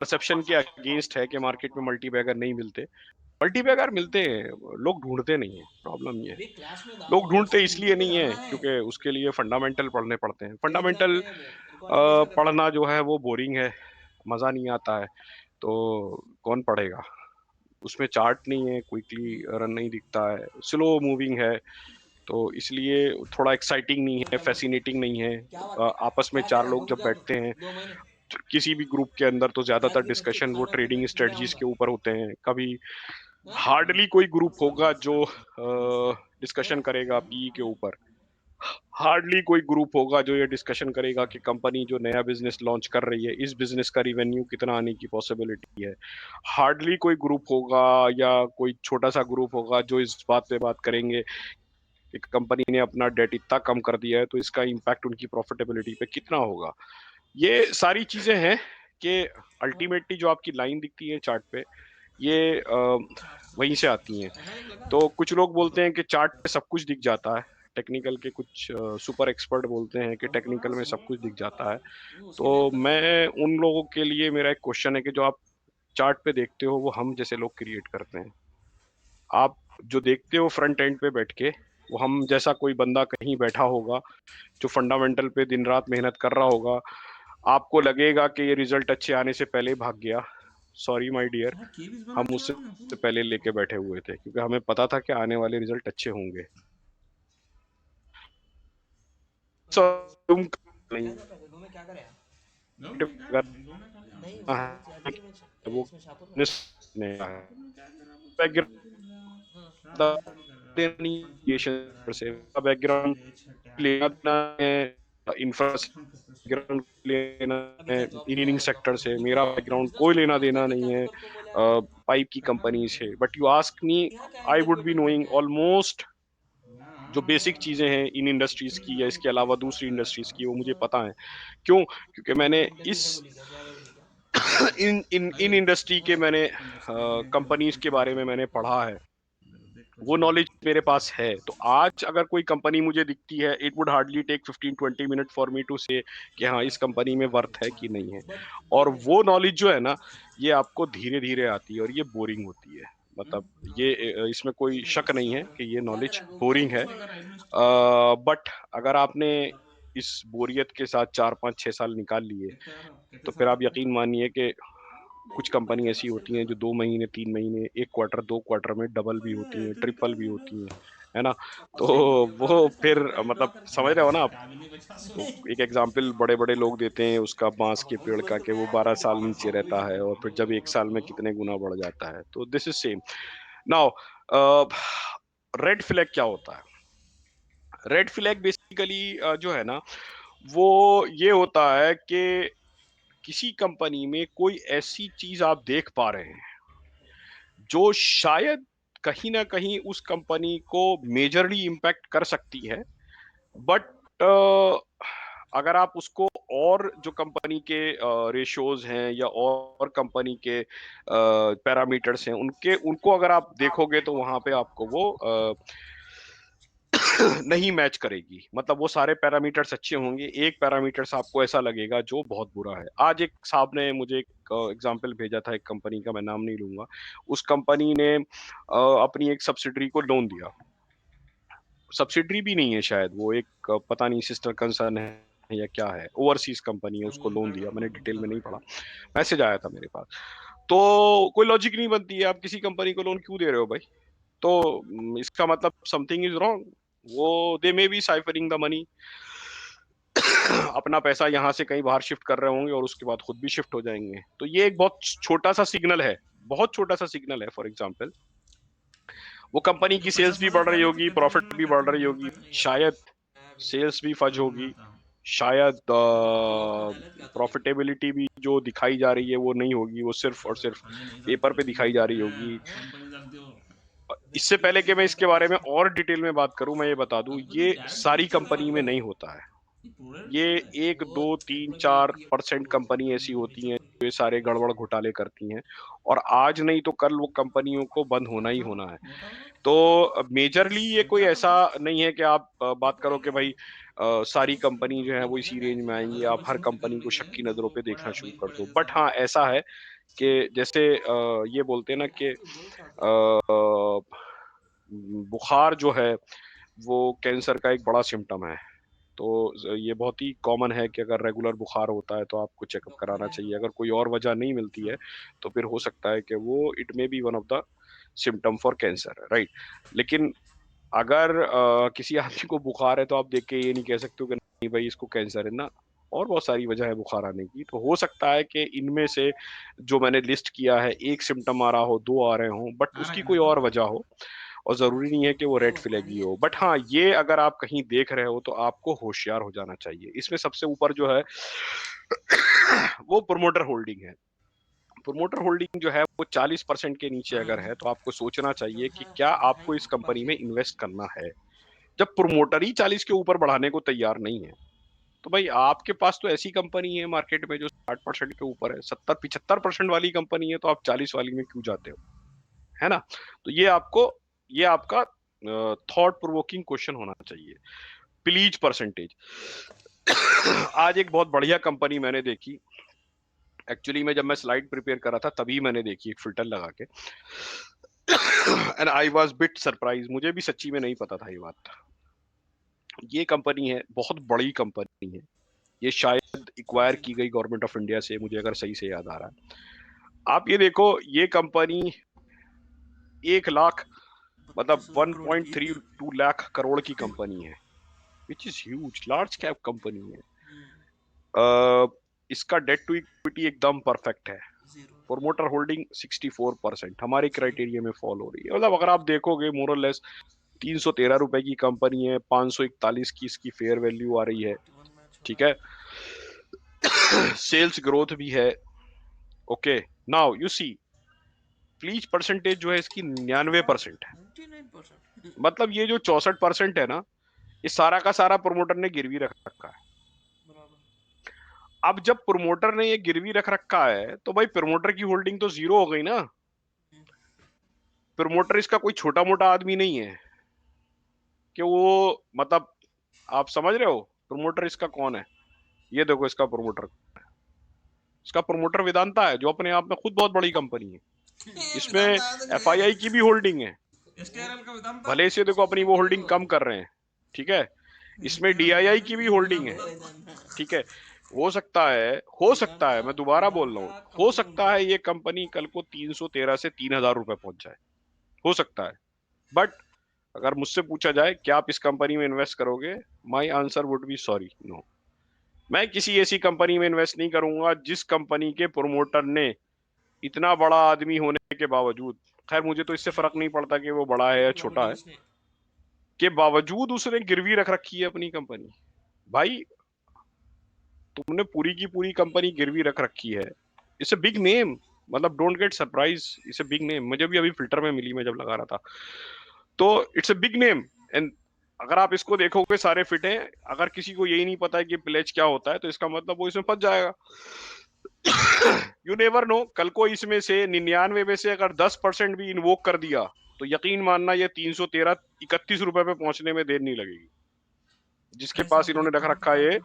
Perception के against है कि मार्केट में मल्टीबैगर नहीं मिलते। मल्टीबैगर मिलते हैं, लोग ढूंढते नहीं है, प्रॉब्लम ये है। अभी क्लास में था, लोग वो ढूंढते इसलिए यूट्यूब पे नहीं है डाल रहा है। क्योंकि उसके लिए फंडामेंटल पढ़ने पड़ते हैं। टेलीग्राम फंडामेंटल पे वो रिकॉर्डिंग भेज रखा था। पढ़ना जो है वो बोरिंग है, मजा नहीं आता है, तो कौन पढ़ेगा? उसमें चार्ट नहीं है, क्विकली रन नहीं दिखता है, स्लो मूविंग है, तो इसलिए थोड़ा एक्साइटिंग नहीं बोल है, क्या बोल रहा फैसिनेटिंग नहीं है। क्या बात है? आपस में क्या कह चार रहा है लोग घूम जब क्या तू? बैठते हैं 2 महीने किसी भी ग्रुप के अंदर, तो ज्यादातर मैच की प्रैक्टिस डिस्कशन वो सागर में ट्रेडिंग खेलने स्ट्रेटजीज आऊंगा। के ऊपर होते हैं। कभी हाँ? हार्डली कोई ग्रुप होगा जो डिस्कशन करेगा पी के ऊपर। हार्डली कोई ग्रुप होगा जो ये डिस्कशन करेगा कि कंपनी जो नया बिजनेस लॉन्च कर रही है, इस बिजनेस का रिवेन्यू कितना आने की पॉसिबिलिटी है। हार्डली कोई ग्रुप होगा या कोई छोटा सा ग्रुप होगा जो इस बात पे बात करेंगे कि कंपनी ने अपना डेट इतना कम कर दिया है तो इसका इम्पैक्ट उनकी प्रॉफिटेबिलिटी पे कितना होगा। ये सारी चीजें हैं कि अल्टीमेटली जो आपकी लाइन दिखती है चार्ट पे, ये वहीं से आती हैं। अचानक लगा तो कुछ लोग बोलते हैं कि चार्ट पे सब कुछ दिख जाता है, टेक्निकल के कुछ सुपर एक्सपर्ट बोलते हैं कि टेक्निकल में सब कुछ दिख जाता है। वो उसके तो लिए अब करता है। मैं उन लोगों के लिए मेरा एक क्वेश्चन है कि जो आप चार्ट पे देखते हो वो हम जैसे लोग क्रिएट करते हैं। आप जो देखते हो फ्रंट एंड पे बैठ के, वो हम जैसा कोई बंदा कहीं बैठा होगा जो फंडामेंटल पे दिन रात मेहनत कर रहा होगा। आपको लगेगा कि ये रिजल्ट अच्छे आने से पहले भाग गया, सॉरी माय डियर, हाँ केबीस बना हम के उससे रखना पूरी। पहले लेके बैठे हुए थे क्योंकि हमें पता था कि आने वाले रिजल्ट अच्छे होंगे। सो तुम क्या नहीं कर रहे थे? घूमे क्या करे? गाँव में क्या अगर गाँव में खाली आम नहीं है उसमें कि चार्जिंग में वो इसमें शाहपुर में। business ने शाहपुर में क्या करा वो चल बैकग्राउंड रही थी हाँ राजस्थान कर रहा बचपन से उधर करा है से वो बैकग्राउंड छठे छठे लेना आठवीं देना है, बचपन से तो शुरू बैकग्राउंड लेना अभी है क्या जॉब इंजीनियरिंग सेक्टर से। नौकरी मेरा क्या है? बैकग्राउंड बिजनेस कोई करता लेना है उसका देना भी नहीं क्या है कर तू बोले यार। पाइप की करना कंपनी पड़ेगा से। बट यू आस्क मी, यहाँ क्या I would be interview attend knowing करते हैं? ऑलमोस्ट जो बेसिक चीजें हैं इन इंडस्ट्रीज फिर की या जाओ इसके अलावा दूसरी पास इंडस्ट्रीज की, वो मुझे हाँ, पता है। क्यों? क्योंकि मैंने इंटरव्यू इस है बोली क्या? जाएगा बोली क्या? इन इन इन अरे इंडस्ट्री के हाँ मैंने अंडरस्टैंडिंग है कि कंपनीज के लोकेशन बारे में चाहिए मैंने हाँ पढ़ा है, देख कुछ वो नहीं नॉलेज मेरे पास है। तो आज अगर कोई कंपनी मुझे दिखती है, it would hardly take 15-20 minute for me to say कि हाँ इस कंपनी में वर्थ है कि नहीं है। बट और देख ऐसा वो नॉलेज जो है ना, ये आपको धीरे धीरे आती है और ये बोरिंग होती है। मतलब ये इसमें कोई शक नहीं है कि ये क्या नॉलेज करा वो बोरिंग है। उसको अगर एडमिनिस्ट बट अगर आपने इस बोरियत के साथ 4-5-6 साल निकाल लिए, कितने यार कितने तो फिर साल आप तक यकीन मानिए कि कुछ कंपनी ऐसी होती हैं जो 2 महीने 3 महीने 1 क्वार्टर 2 क्वार्टर में डबल भी होती हैं, ट्रिपल भी होती हैं, है ना? तो वो फिर मतलब समझ रहे हो ना आप? तो एक एग्जाम्पल बड़े बड़े लोग देते हैं उसका, बांस के पेड़ का, कि वो 12 साल नीचे रहता है और फिर जब 1 साल में कितने गुना बढ़ जाता है। तो this is same now. Red flag क्या होता है? रेड फ्लैग बेसिकली जो है ना, वो ये होता है कि किसी कंपनी में कोई ऐसी चीज आप देख पा रहे हैं जो शायद कहीं ना कहीं उस कंपनी को मेजरली इम्पैक्ट कर सकती है। बट अगर आप उसको और जो कंपनी के रेशियोज हैं या और कंपनी के पैरामीटर्स हैं उनके उनको अगर आप देखोगे तो वहां पे आपको वो नहीं मैच करेगी। मतलब वो सारे पैरामीटर्स अच्छे होंगे, एक पैरामीटर्स आपको ऐसा लगेगा जो बहुत बुरा है। आज एक साहब ने मुझे एक एग्जांपल भेजा था एक कंपनी का, मैं नाम नहीं लूंगा। उस कंपनी ने अपनी एक सब्सिडरी को लोन दिया। सब्सिडरी भी नहीं है शायद, वो एक पता नहीं सिस्टर कंसर्न है या क्या है, ओवरसीज कंपनी है, उसको लोन दिया। मैंने डिटेल में नहीं पढ़ा, मैसेज आया था मेरे पास। तो कोई लॉजिक नहीं बनती है, आप किसी कंपनी को लोन क्यों दे रहे हो भाई? तो इसका मतलब समथिंग इज रॉन्ग। वो दे मे बी साइफरिंग द मनी, अपना पैसा यहाँ से कहीं बाहर शिफ्ट कर रहे होंगे और उसके बाद खुद भी शिफ्ट हो जाएंगे। तो ये एक बहुत छोटा सा सिग्नल है, बहुत छोटा सा सिग्नल है। फॉर एग्जाम्पल, वो कंपनी जो की पैसा सेल्स भी सजा बढ़ रही पहले तो होगी, कहते प्रॉफिट नहीं मैं भी बढ़ कहता हूँ रही बोलता होगी, नहीं है शायद सेल्स भी फज मैं होगी, आता हूँ शायद मेहनत क्या तूने? प्रॉफिटेबिलिटी भी जो दिखाई जा रही है वो नहीं होगी, वो सिर्फ और सिर्फ संजय नहीं पेपर सकते पे तुम दिखाई जा बोलते रही हैं होगी। हाँ? कंपनी सकते हो इससे पहले कि मैं इसके बारे में और डिटेल में बात करूं, मैं ये बता दूं, कंपनी ये डायरेक्ट सारी इन्वेस्टर लगा कंपनी में दिया नहीं होता है। ये प्रोडक्ट ये चल रहा है एक वो दो तीन थोड़े से चार ये परसेंट वो कंपनी ऐसी होती हैं म्यूचुअल जो ये सारे फंड गड़बड़ घोटाले करती हैं, और आज नहीं तो कल वो कंपनियों को बंद होना ही मोटा होना है। मोटा तो मेजरली ये कोई सज्जा ऐसा बंदा नहीं है कि आप बात करो कि भाई सारी कंपनी जो है वो इसी रेंज में आएंगी, आप हर कंपनी को शक की नजरों पे देखना शुरू कर दो। बट हाँ, ऐसा है कि जैसे ये बोलते हैं ना कि बुखार जो है वो कैंसर का एक बड़ा सिम्टम है। तो ये बहुत ही कॉमन है कि अगर रेगुलर बुखार होता है तो आपको चेकअप कराना चाहिए। अगर कोई और वजह नहीं मिलती है तो फिर हो सकता है कि वो it may be one of the symptom for cancer, right. लेकिन अगर किसी आदमी को बुखार है तो आप देख के ये नहीं कह सकते हो कि नहीं भाई इसको कैंसर है ना। और बहुत सारी वजह है बुखार आने की। तो हो सकता है कि इनमें से जो मैंने लिस्ट किया है, एक सिम्टम आ रहा हो, दो आ रहे हो, बट उसकी कोई और वजह हो, और जरूरी नहीं है कि वो रेड फ्लैग ही हो। बट हाँ, ये अगर आप कहीं देख रहे हो तो आपको होशियार हो जाना चाहिए। इसमें सबसे ऊपर जो है वो प्रोमोटर होल्डिंग है। प्रोमोटर होल्डिंग जो है वो 40% के नीचे अगर है तो आपको सोचना चाहिए कि क्या आपको इस कंपनी में इन्वेस्ट करना है। जब प्रोमोटर ही 40 के ऊपर बढ़ाने को तैयार नहीं है तो भाई आपके पास तो ऐसी कंपनी है मार्केट में जो 60% के ऊपर है, 70-75% वाली कंपनी है, तो आप 40 वाली में क्यों जाते हो, है ना। तो ये आपका थॉट प्रोवोकिंग क्वेश्चन होना चाहिए। Please percentage. आज एक बहुत बढ़िया कंपनी मैंने देखी। एक्चुअली में जब मैं स्लाइड प्रिपेयर कर रहा था तभी मैंने देखी एक फिल्टर लगा के, and I was bit surprise. मुझे भी सच्ची में नहीं पता था ये बात। ये कंपनी है, बहुत बड़ी कंपनी है। ये शायद इक्वायर की गई गवर्नमेंट ऑफ इंडिया से, मुझे अगर सही से याद आ रहा है। आप ये देखो, ये कंपनी 1 लाख मतलब 1.32 लाख करोड़ की कंपनी है, which is huge, large cap company है। इसका डेट टू इक्विटी एकदम परफेक्ट है। प्रोमोटर होल्डिंग 64% हमारे क्राइटेरिया में फॉल हो रही है। मतलब अगर आप देखोगे मोर और लेस 313 रुपए की कंपनी है, 541 की इसकी फेयर वैल्यू आ रही है, ठीक है। सेल्स ग्रोथ भी है। Okay, now you see please percentage जो है इसकी 99% है। 99%। मतलब ये जो 64% है ना, ये सारा का सारा प्रोमोटर ने गिरवी रख रखा है। अब जब प्रोमोटर ने ये गिरवी रख रखा है तो भाई प्रोमोटर की होल्डिंग तो जीरो हो गई ना। प्रोमोटर इसका कोई छोटा मोटा आदमी नहीं है कि वो, मतलब आप समझ रहे हो प्रोमोटर इसका कौन है। ये देखो इसका प्रोमोटर, इसका प्रोमोटर वेदांता है, जो अपने आप में खुद बहुत बड़ी कंपनी है। इसमें एफआईआई की भी होल्डिंग है, एसकेआरएल का वेदांता। भले से देखो अपनी वो होल्डिंग कम कर रहे हैं, ठीक है। इसमें डीआईआई की भी होल्डिंग है, ठीक है। हो सकता है मैं दोबारा बोल रहा हूँ, हो सकता है ये कंपनी कल को 313 से 3000 रुपए पहुंच जाए, हो सकता है। बट अगर मुझसे पूछा जाए क्या आप इस कंपनी में इन्वेस्ट करोगे, my answer would be sorry, no. मैं किसी ऐसी कंपनी में इन्वेस्ट नहीं करूंगा जिस कंपनी के प्रोमोटर ने इतना बड़ा आदमी होने के बावजूद, खैर मुझे तो इससे फर्क नहीं पड़ता कि वो बड़ा है या छोटा है, के बावजूद उसने गिरवी रख रखी है अपनी कंपनी। भाई तुमने पूरी की पूरी कंपनी गिरवी रख रखी है, इट्स अ बिग नेम। मतलब don't get surprise, it's a big name. मुझे भी अभी फिल्टर में मिली, मैं जब लगा रहा था, तो it's a big name. And अगर आप इसको देखोगे सारे फिट हैं। अगर किसी को यही नहीं पता है कि प्लेज क्या होता है तो इसका मतलब वो इसमें फंस जाएगा। यू नेवर नो, कल को इसमें से 99 में से अगर 10% भी इन्वोक कर दिया तो यकीन मानना ये 313-31 रुपए पे पहुंचने में देर नहीं लगेगी। जिसके पास इन्होंने रख रखा है ये,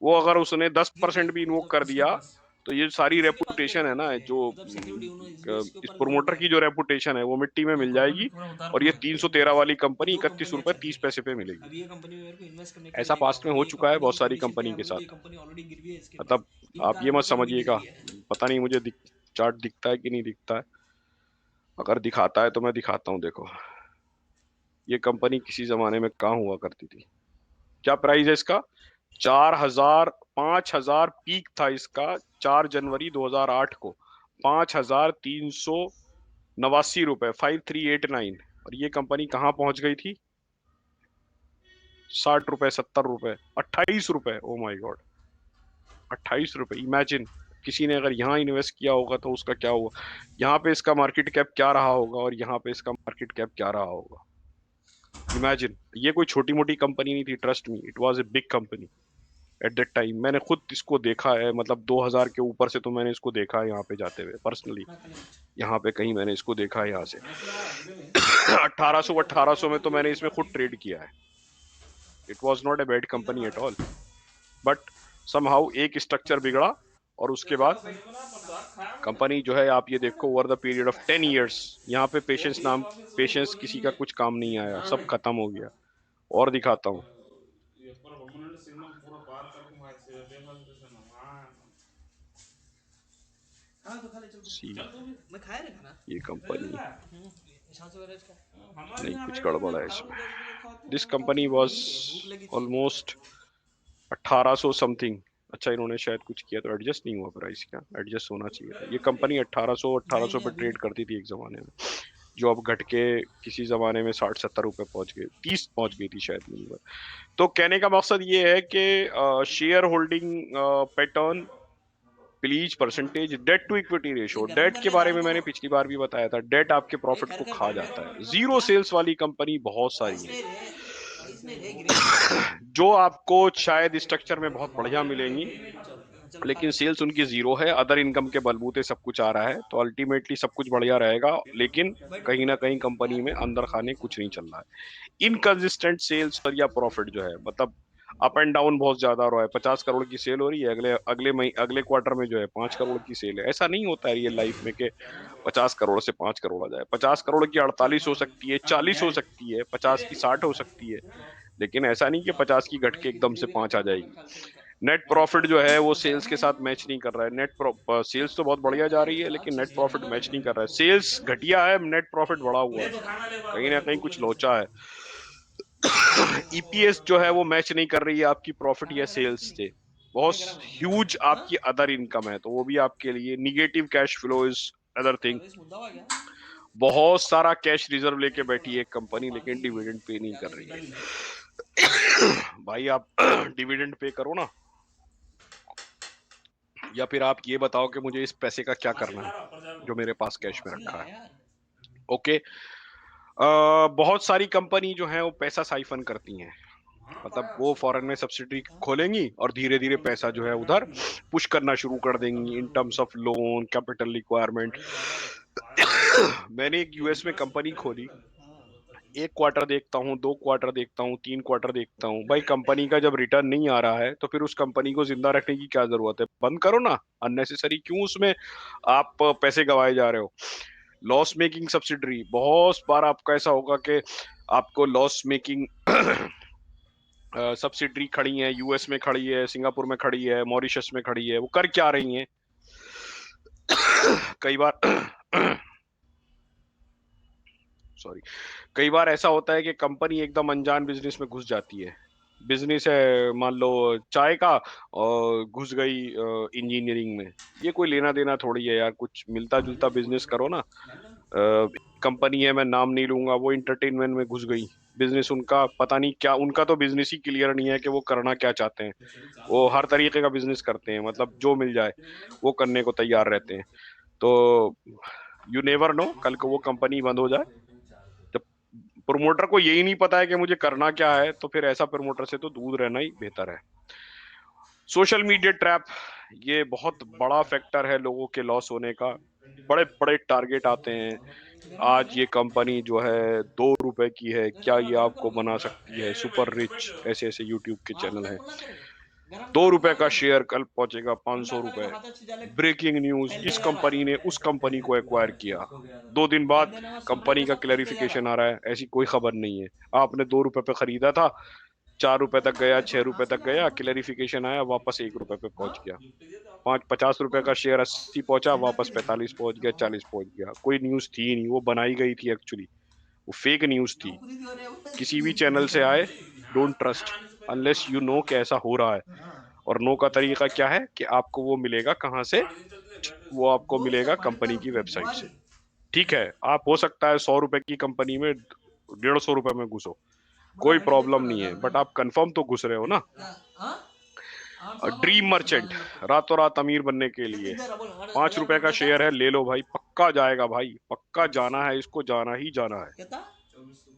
वो अगर उसने 10% भी इन्वोक कर दिया तो ये सारी रेपुटेशन है ना, जो इस प्रोमोटर की जो रेपुटेशन है वो मिट्टी में मिल जाएगी। पूरा उतार और ये पूरा 313 वाली कंपनी 31 रुपए 30 पैसे पे मिलेगी। अब ये कंपनी मेरे को इन्वेस्ट करने के लिए ऐसा लगेगा, पास्ट में और हो ये चुका है कंपनी बहुत की सारी कंडीशन क्या कंपनी है, के बोलो तो ये साथ। कंपनी ऑलरेडी गिर है इसके पास। मतलब इन आप ये कारणों मत से अभी गिर समझिएगा, रही है। पता नहीं मुझे चार्ट दिखता है कि नहीं दिखता है। अगर दिखाता है तो मैं दिखाता हूँ, देखो ये कंपनी किसी जमाने में कहाँ हुआ करती थी। क्या प्राइस है इसका, 4000, 5000 पीक था इसका 4 जनवरी 2008 को, 5389 रुपए, 5389। और ये कंपनी कहाँ पहुंच गई थी, 60 रुपए, 70 रुपए, 28 रुपए। ओ माय गॉड, 28 रुपए। इमेजिन किसी ने अगर यहाँ इन्वेस्ट किया होगा तो उसका क्या होगा, यहाँ पे इसका मार्केट कैप क्या रहा होगा और यहाँ पे इसका मार्केट कैप क्या रहा होगा। इमेजिन, ये कोई छोटी मोटी कंपनी नहीं थी, trust me, it was a big company at that time. मैंने खुद इसको देखा है, मतलब 2000 के ऊपर से तो मैंने इसको देखा है यहाँ पे जाते हुए पर्सनली। यहाँ पे कहीं मैंने इसको देखा है यहाँ से। 1800 में तो मैंने इसमें खुद ट्रेड किया है। It was not a bad company at all, but somehow एक स्ट्रक्चर बिगड़ा और उसके बाद कंपनी जो है, आप ये देखो over the period of 10 years, यहाँ पे पेशेंस किसी का कुछ काम नहीं आया, सब खत्म हो गया। और दिखाता हूँ, हाँ तो खा ले, चल सी चल तू भी, मैं खाया रे खाना। ये कंपनी, शाम से वगैरह का नहीं हमारे यहाँ कुछ बैठ के गड़बड़ मैं है खा लूँ इसमें। 10 बजे खाते दिस हैं, खाते कंपनी तो वाज नहीं है, भूख लगी थी। Almost 1800 something. अच्छा इन्होंने शायद कुछ किया तो एडजस्ट नहीं हुआ प्राइस, क्या एडजस्ट होना चाहिए था। ये कंपनी 1800 नहीं पे अभी ट्रेड करती थी एक जमाने में, जो अब घट के किसी जमाने में 60-70 रुपए पहुंच गए, 30 पहुंच गई थी शायद मिनिमम। तो कहने का मकसद ये है कि share holding pattern, pledge percentage, debt to equity ये रेशियो, गर्म डेट के करने बारे जाओ में तो मैंने पिछली बार भी बताया था, डेट आपके भाई प्रॉफिट खैर को कर खा भाई, मैं जाता है। तो जीरो क्या सेल्स वाली कंपनी बहुत सारी बाईस हैं नहीं रहे, 22 नहीं रहे, गिरे। जो आपको शायद स्ट्रक्चर में बहुत बढ़िया मिलेंगी, चल चल खा लेकिन ले। सेल्स उनकी जीरो है, अदर इनकम के बलबूते सब कुछ आ रहा है, तो अल्टीमेटली सब कुछ बढ़िया रहेगा, लेकिन बैठ कहीं ना कहीं कंपनी में अंदर खाने कुछ नहीं चल रहा है। इनकंसिस्टेंट सेल्स और या प्रॉफिट जो है, मतलब अप एंड डाउन बहुत ज्यादा हो रहा है। 50 करोड़ की सेल हो रही है, अगले अगले महीने अगले क्वार्टर में जो है 5 करोड़ की सेल है। ऐसा नहीं होता है रियल लाइफ में कि 50 करोड़ से 5 करोड़ आ जाए। 50 करोड़ की 48 हो सकती है, 40 हो सकती है, 50 की 60 हो सकती है, लेकिन ऐसा नहीं कि 50 की घट भाई के एकदम से ग्रेवी खा 5 आ चल चल जाएगी। खा चल खा। नेट प्रॉफिट जो है वो सेल्स के साथ मैच नहीं कर रहा है। सेल्स तो बहुत बढ़िया जा रही है, लेकिन अच्छी नेट सी प्रॉफिट खाना मैच नहीं लेके। कर रहा है। सेल्स घटिया है, नेट प्रॉफिट बढ़ा हुआ ले है, तो खाना ले कहीं ना बाबा, कहीं भूख कुछ लगी थी। लोचा है। ईपीएस जो है वो मैच नहीं कर रही है आपकी प्रॉफिट खाना या खा सेल्स किसकी नहीं? से। मैं बहुत गरम है, गरम ह्यूज है। हाँ? आपकी अदर इनकम है, तो वो भी आपके लिए negative cash flow is other thing. अरे इस मुद्दा हुआ क्या? बहुत सारा कैश रिजर्व लेके बैठी है एक कंपनी, लेकिन डिविडेंड पे नहीं कर रही निकाल ली। है। भाई आप डिविडेंड पे करो ना, या फिर आप ये बताओ कि मुझे इस पैसे का क्या करना है जो मेरे पास कैश में वासी रखा लगा है। यार। ओके, बहुत सारी कंपनी जो है वो पैसा साइफन करती हैं, मतलब वो फॉरेन में सब्सिडरी खोलेंगी और धीरे धीरे पैसा जो है उधर पुश करना शुरू कर देंगी in terms of loan, capital requirement. मैंने एक यूएस में कंपनी खोली, एक क्वार्टर देखता हूँ, 2 क्वार्टर देखता हूँ, 3 क्वार्टर देखता हूँ, भाई कंपनी का जब रिटर्न नहीं आ रहा है तो फिर उस कंपनी को जिंदा रखने की क्या जरूरत है, बंद करो ना। अननेसेसरी क्यों उसमें आप पैसे गवाए जा रहे हो। लॉस मेकिंग सब्सिडरी, बहुत बार आपका ऐसा होगा कि आपको लॉस मेकिंग सब्सिडरी खड़ी है, यूएस में खड़ी है, सिंगापुर में खड़ी है, मॉरिशस में खड़ी है, वो कर क्या रही हैं। कई बार सॉरी, कई बार ऐसा होता है कि कंपनी एकदम अनजान बिजनेस में घुस जाती है। बिजनेस है मान लो चाय का, और घुस गई इंजीनियरिंग में। ये कोई लेना देना थोड़ी है यार, कुछ मिलता जुलता बिजनेस करो ना। कंपनी है, मैं नाम नहीं लूंगा, वो इंटरटेनमेंट में घुस गई। बिजनेस उनका पता नहीं क्या, उनका तो बिजनेस ही क्लियर नहीं है कि वो करना क्या चाहते हैं। वो हर तरीके का बिजनेस करते हैं, मतलब जो मिल जाए वो करने को तैयार रहते हैं। तो यू नेवर नो, कल को वो कंपनी बंद हो जाए। जब प्रोमोटर को यही नहीं पता है कि मुझे करना क्या है, तो फिर ऐसा प्रोमोटर से तो दूर रहना ही बेहतर है। सोशल मीडिया ट्रैप, ये बहुत बड़ा फैक्टर है लोगों के लॉस होने का। बड़े बड़े टारगेट आते हैं, गरम कर आज रहा ये है? कंपनी जो है 2 रुपए की है, मैं क्या थोड़ा ये गरम आपको करूँ क्या? बना सकती है सुपर रिच, ऐसे ऐसे यूट्यूब के हाथ चैनल में हैं। खुला करेंगे। गरम दो कर रुपए खुला का करेंगे। शेयर कल पहुंचेगा पांच ठंडा सौ करे रुपए तो हाथ अच्छी डाले। ब्रेकिंग न्यूज, इस फैलते जा रहा कंपनी ने उस कंपनी को एक्वायर किया। 2 दिन बाद है। देने सुपड़े कंपनी पे का सब फैलते जा रहा क्लैरिफिकेशन आ रहा है, ऐसी कोई खबर नहीं है। आपने 2 रुपए पे खरीदा था, 4 रुपए तक गया, 6 रुपए तक गया, क्लैरिफिकेशन आया, वापस 1 रुपए पे पहुंच गया। 50 रुपए का शेयर 80 पहुंचा, वापस 45 पहुंच गया, 40 पहुंच गया। कोई न्यूज थी नहीं, वो बनाई गई थी एक्चुअली, वो फेक न्यूज थी। किसी भी चैनल से आए, don't trust unless you know कि ऐसा हो रहा है। और नो का तरीका क्या है कि आपको वो मिलेगा कहाँ से, वो आपको मिलेगा कंपनी की वेबसाइट से। ठीक है, आप हो सकता है 100 रुपए की कंपनी में 150 रुपए में घुसो, कोई प्रॉब्लम नहीं है, बट आप कंफर्म तो घुस रहे हो ना। ड्रीम मर्चेंट, रातों रात अमीर बनने के लिए, 5 रुपए का शेयर है, ले लो भाई, पक्का जाएगा भाई, पक्का जाना है, इसको जाना ही जाना है।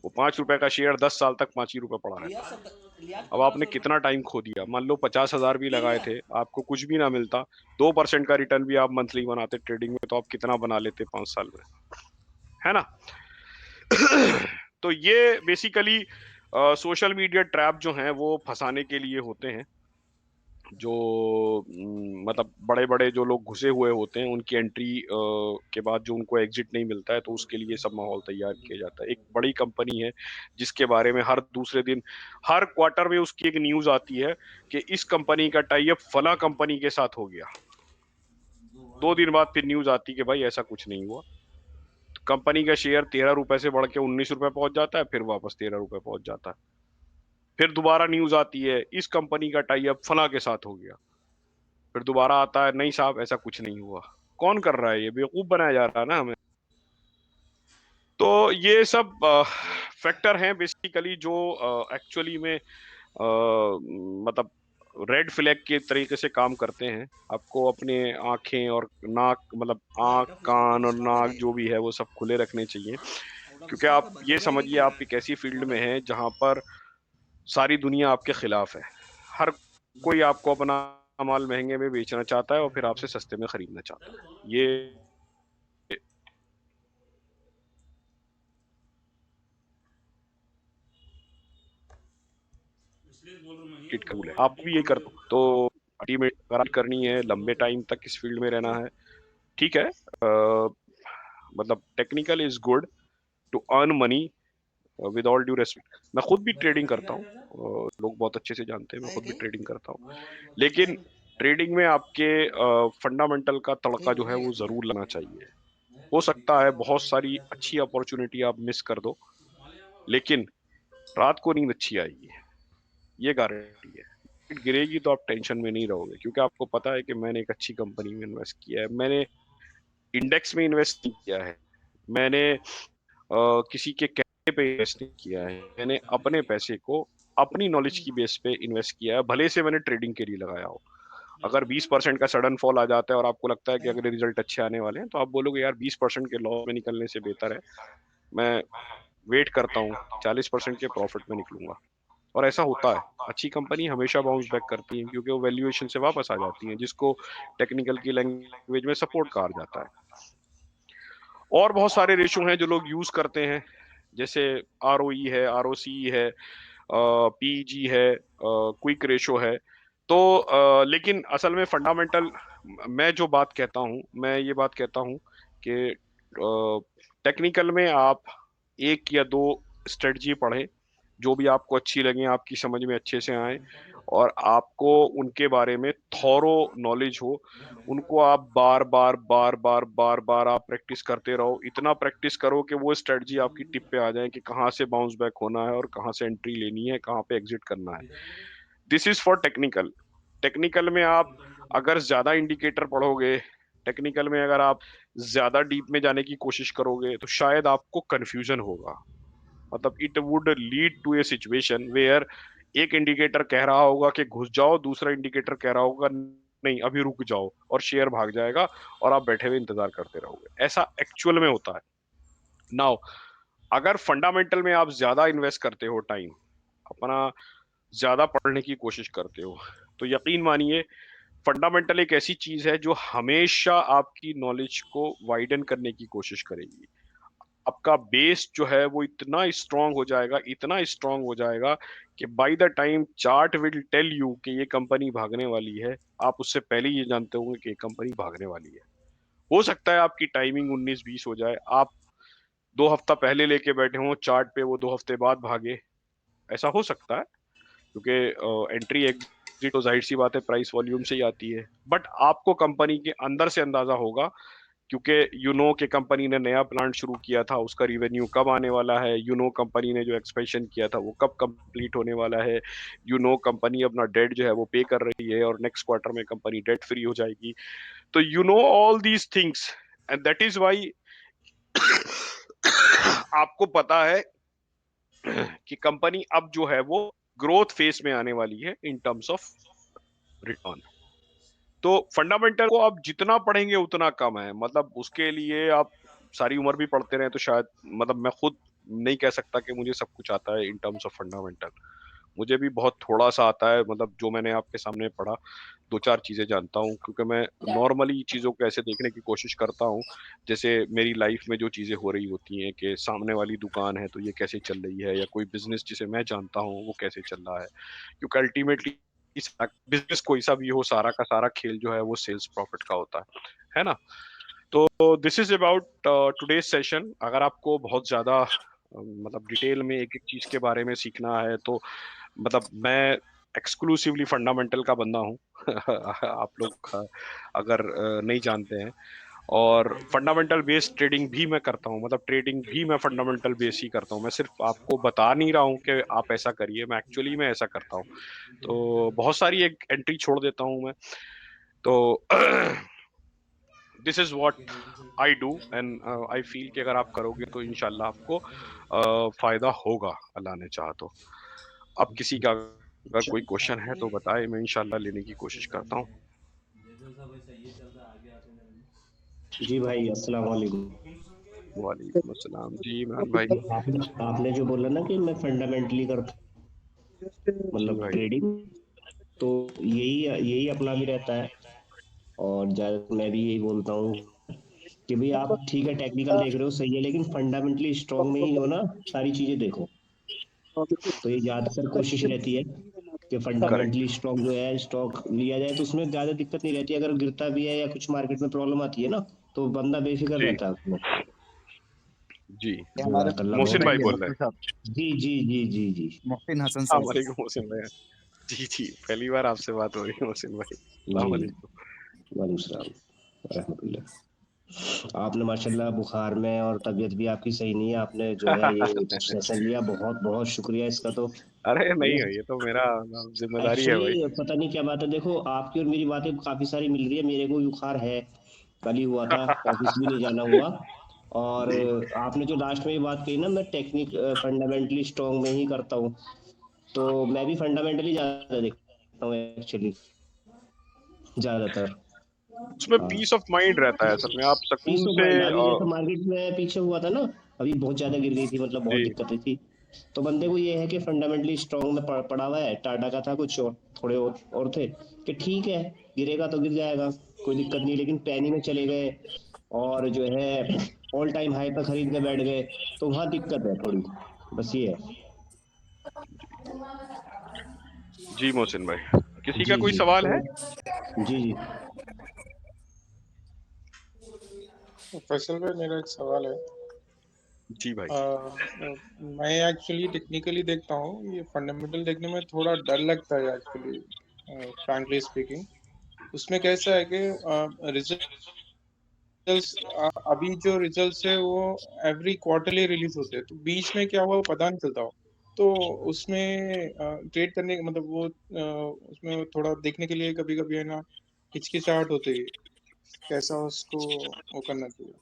वो 5 रुपए का शेयर 10 साल तक 5 ही रुपए पड़ा लिया रहता है। लिया अब आपने 1500 कितना टाइम खो दिया, मान लो 50,000 भी पी लगाए लिया। थे, आपको कुछ भी ना मिलता, 2% का रिटर्न भी आप मंथली बनाते ट्रेडिंग में, तो आप कितना बना लेते 5 साल में, है ना। तो ये बेसिकली सोशल मीडिया ट्रैप जो हैं वो फँसाने के लिए होते हैं। जो मतलब बड़े-बड़े जो लोग घुसे हुए होते हैं उनकी एंट्री के बाद जो उनको एग्ज़िट नहीं मिलता है तो उसके लिए सब माहौल तैयार किया जाता है। एक बड़ी कंपनी है जिसके बारे में हर दूसरे दिन, हर क्वार्टर में उसकी एक न्यूज़ आती है कि इस कंपनी का टाई अप फलाँ कंपनी के साथ हो गया। 2 दिन बाद फिर न्यूज़ आती है कि भाई ऐसा कुछ नहीं हुआ। तो कंपनी का शेयर ₹13 से बढ़ के ₹19 पहुँच जाता है, फिर वापस ₹13 पहुँच जाता है। फिर दोबारा न्यूज़ आती है, इस कंपनी का टाई अप फलाँ के साथ हो गया। फिर दोबारा आता है, नहीं साहब ऐसा कुछ नहीं हुआ। कौन कर रहा है ये? बेवकूफ़ बनाया जा रहा है ना हमें। तो ये सब फैक्टर हैं बेसिकली जो एक्चुअली में मतलब रेड फ्लैग के तरीके से काम करते हैं। आपको अपने आँखें और नाक मतलब आँख, आउट ऑफ कान और स्टॉक है नाक ये, जो भी है वो सब खुले रखने चाहिए। आउट ऑफ क्योंकि स्टॉक आप है, ये बचेगा ये समझिए क्या? आप एक ऐसी फील्ड में मॉडल हैं जहाँ पर सारी दुनिया आपके खिलाफ है। हर कोई आपको अपना माल महँगे में बेचना चाहता है और फिर आपसे सस्ते में खरीदना चाहता है। ये इसलिए बोल रहा हूँ मैं, ये मार्केट का रूल है। वो आपको डीप भी यही करना डीप हो। तो अल्टीमेट करार करनी है, लंबे टाइम तक इस फील्ड में रहना है। ठीक है मतलब technical is good to earn money with all due respect. मैं खुद भी बजट ट्रेडिंग नहीं करता करे हूँ। था सर? लोग बहुत अच्छे से जानते हैं मैं है खुद भी क्या? ट्रेडिंग करता हूँ। वो वाली बोतल लेकिन है? ट्रेडिंग में आपके फंडामेंटल का नहीं तड़का जो है बनेगा वो इसमें। ज़रूर लगना चाहिए। हो सकता है बहुत सारी अच्छी अपॉर्च्युनिटी आप मिस कर दो, लेकिन रात को नींद अच्छी आएगी, ये गारंटी है। मार्केट गिरेगी तो आप टेंशन में नहीं रहोगे क्योंकि आपको पता है कि मैंने एक अच्छी कंपनी में इन्वेस्ट किया है। मैंने इंडेक्स में इन्वेस्ट नहीं किया है। मैंने किसी के कहने पे इन्वेस्ट नहीं किया है। मैंने अपने पैसे को अपनी नॉलेज की बेस पे इन्वेस्ट किया है, भले से मैंने ट्रेडिंग के लिए लगाया हो। अगर 20% का सडन फॉल आ जाता है और आपको लगता है कि नहीं अगले रिजल्ट अच्छे आने वाले हैं, तो आप बोलोगे यार 20% के लॉस में निकलने से बेहतर है, मैं वेट करता हूँ, 40% के प्रॉफिट में निकलूँगा। और ऐसा होता है। अच्छी कंपनी हमेशा बाउंस बैक करती है क्योंकि वो वैल्यूएशन से वापस आ जाती हैं, जिसको टेक्निकल की लैंग्वेज में सपोर्ट कहा जाता है। और बहुत सारे रेशियो हैं जो लोग यूज़ करते हैं, जैसे आरओई है, आरओसी है, पीईजी है, क्विक रेशियो है। तो लेकिन असल में फंडामेंटल मैं जो बात कहता हूँ, मैं ये बात कहता हूँ कि टेक्निकल में आप 1 या 2 स्ट्रेटजी पढ़ें, जो भी आपको अच्छी लगें, आपकी समझ में अच्छे से आएँ और आपको उनके बारे में थॉरो नॉलेज हो। उनको आप बार-बार, बार-बार, बार-बार आप प्रैक्टिस करते रहो। इतना प्रैक्टिस करो कि वो स्ट्रेटजी आपकी टिप पे आ जाए कि कहाँ से बाउंस बैक होना है और कहाँ से एंट्री लेनी है, कहाँ पे एग्ज़िट करना है। This is for technical. Technical में आप अगर ज़्यादा इंडिकेटर पढ़ोगे, टेक्निकल में अगर आप ज़्यादा डीप में जाने की कोशिश करोगे, तो शायद आपको कन्फ्यूज़न होगा। मतलब it would lead to a situation where एक इंडिकेटर कह रहा होगा कि घुस जाओ, दूसरा इंडिकेटर कह रहा होगा नहीं अभी रुक जाओ और शेयर भाग जाएगा और आप बैठे हुए इंतजार करते रहोगे। ऐसा एक्चुअल में होता है। नाउ अगर फंडामेंटल में आप ज़्यादा इन्वेस्ट करते हो टाइम, अपना ज़्यादा पढ़ने की कोशिश करते हो, तो यकीन मानिए फंडामेंटल एक ऐसी चीज़ है जो हमेशा आपकी नॉलेज को वाइडन करने की कोशिश करेगी। आपका बेस जो है वो इतना स्ट्रांग हो जाएगा, इतना स्ट्रांग हो जाएगा कि by the time chart will tell you कि ये कंपनी भागने वाली है, आप उससे पहले ही ये जानते होंगे कि ये कंपनी भागने वाली है। हो सकता है आपकी टाइमिंग 19-20 हो जाए, आप 2 हफ्ता पहले लेके बैठे हों चार्ट पे, वो 2 हफ्ते बाद भागे, ऐसा हो सकता है क्योंकि एंट्री एग्ज़िट तो ज़ाहिर-सी बात है प्राइस वॉल्यूम से ही आती है। बट आपको कंपनी के अंदर से अंदाज़ा होगा क्योंकि यू नो कि कंपनी ने नया प्लांट शुरू किया था, उसका रिवेन्यू कब आने वाला है, यू नो कंपनी ने जो एक्सपेंशन किया था वो कब कंप्लीट होने वाला है, यू नो कंपनी अपना डेट जो है वो पे कर रही है और नेक्स्ट क्वार्टर में कंपनी डेट फ्री हो जाएगी। तो you know all these things and that is why आपको पता है कि कंपनी अब जो है वो ग्रोथ फेज़ में आने वाली है इन टर्म्स ऑफ रिटर्न। तो फंडामेंटल को आप जितना पढ़ेंगे उतना कम है। मतलब उसके लिए आप सारी उम्र भी पढ़ते रहें तो शायद मतलब मैं खुद नहीं कह सकता कि मुझे सब कुछ आता है इन टर्म्स ऑफ फंडामेंटल। मुझे भी बहुत थोड़ा सा आता है, मतलब जो मैंने आपके सामने पढ़ा, दो चार चीजें जानता हूँ, क्योंकि मैं नॉर्मली चीजों को ऐसे देखने की कोशिश करता हूँ जैसे मेरी लाइफ में जो चीजें हो रही होती हैं, कि सामने वाली दुकान है तो ये कैसे चल रही है, या कोई बिजनेस जिसे मैं जानता हूँ वो कैसे चल रहा है, क्योंकि अल्टीमेटली बिजनेस कोई सा भी हो, सारा का सारा खेल जो है वो सेल्स प्रॉफिट का होता है ना। तो this is about today's session. अगर आपको बहुत ज्यादा मतलब डिटेल में एक एक चीज के बारे में सीखना है, तो मतलब मैं एक्सक्लूसिवली फंडामेंटल का बंदा हूँ। आप लोग अगर नहीं जानते हैं, और फंडामेंटल बेस्ड ट्रेडिंग भी मैं करता हूँ, मतलब ट्रेडिंग भी मैं फंडामेंटल बेस ही करता हूँ। मैं सिर्फ आपको बता नहीं रहा हूँ कि आप ऐसा करिए, मैं एक्चुअली मैं ऐसा करता हूँ। तो बहुत सारी एक एंट्री छोड़ देता हूँ मैं। तो this is what I do, and I feel कि अगर आप करोगे तो इंशाल्लाह आपको फायदा होगा, अल्लाह ने चाहा तो। अब किसी का अगर कोई क्वेश्चन है तो बताए, मैं इंशाल्लाह लेने की कोशिश करता हूँ। जी भाई, अस्सलाम वालेकुम। वालेकुम अस्सलाम जी इमरान भाई। आपने जो बोला ना कि मैं फंडामेंटली करता जी मतलब भाई। ट्रेडिंग, तो यही यही अपना भी रहता है। और ज्यादा मैं भी यही बोलता हूँ कि भाई आप ठीक है टेक्निकल देख रहे हो सही है, लेकिन फंडामेंटली स्ट्रांग में ही हो ना, सारी चीजें देखो। तो ये ज्यादातर कोशिश रहती है कि करेक्ट। फंडामेंटली स्टॉक जो है स्टॉक लिया जाए, तो उसमें ज्यादा दिक्कत नहीं रहती। अगर गिरता भी है या कुछ मार्केट में प्रॉब्लम आती है ना, तो बंदा बेफिक्र जी रहता है उसमें। जी। ये हमारे अल्लाह मोहसिन बहुत भाई भाई है बोल रहे मुफ्ती साहब, जी जी जी जी जी। मोहसिन हसन हैं। साहब। वालेकुम मोहसिन भाई। जी जी, पहली बार आपसे बात हो रही है मोहसिन भाई। अस्सलाम जी वालेकुम। वालेकुम सलाम रहमतुल्लाह। आपने माशाल्लाह बुखार में और तबीयत भी आपकी सही नहीं है, आपने जो है ये सेशन लिया, बहुत बहुत शुक्रिया इसका। तो अरे नहीं ये है, ये तो मेरा जिम्मेदारी है भाई। एक्चुअली पता नहीं क्या बात है, देखो आपकी और मेरी बातें काफी सारी मिल रही है। मेरे को भी बुखार है, कल ही हुआ था, ऑफिस भी नहीं जाना हुआ। और जी आपने जो लास्ट में ये बात कही ना, मैं टेक्निक फंडामेंटली स्ट्रांग में ही करता हूँ, तो मैं भी फंडामेंटली ज्यादा देखता हूँ एक्चुअली, ज्यादातर। उसमें हाँ, पीस ऑफ माइंड रहता है असल में, आप पीस सुकून ऑफ से माइंड। अभी जैसे मार्केट में पीछे हुआ था ना, अभी बहुत ज्यादा गिर गई थी, मतलब बहुत जी दिक्कत थी। तो बंदे को ये है कि फंडामेंटली स्ट्रांग में पड़ा हुआ है। टाटा का था कुछ, और थोड़े और थे कि ठीक है, गिरेगा तो गिर जाएगा, कोई दिक्कत नहीं। लेकिन पैनी में चले गए और जो है ऑल टाइम हाई पर खरीद के बैठ गए, तो वहां दिक्कत है थोड़ी, बस ये है। जी मोहसिन भाई, किसी का जी कोई जी। सवाल तो है? जी जी फैसल भाई, मेरा एक सवाल है। जी भाई। मैं एक्चुअली टेक्निकली देखता हूँ, ये फंडामेंटल देखने में थोड़ा डर लगता है एक्चुअली, फ्रैंकली स्पीकिंग। उसमें कैसा है कि रिजल्ट्स, अभी जो रिजल्ट्स है वो एवरी क्वार्टरली रिलीज होते हैं, तो बीच में क्या हुआ पता नहीं चलता हो। तो उसमें ट्रेड करने मतलब वो उसमें थोड़ा देखने के लिए कभी कभी है ना, हिचकिचाहट होती है। कैसा उसको वो करना चाहिए?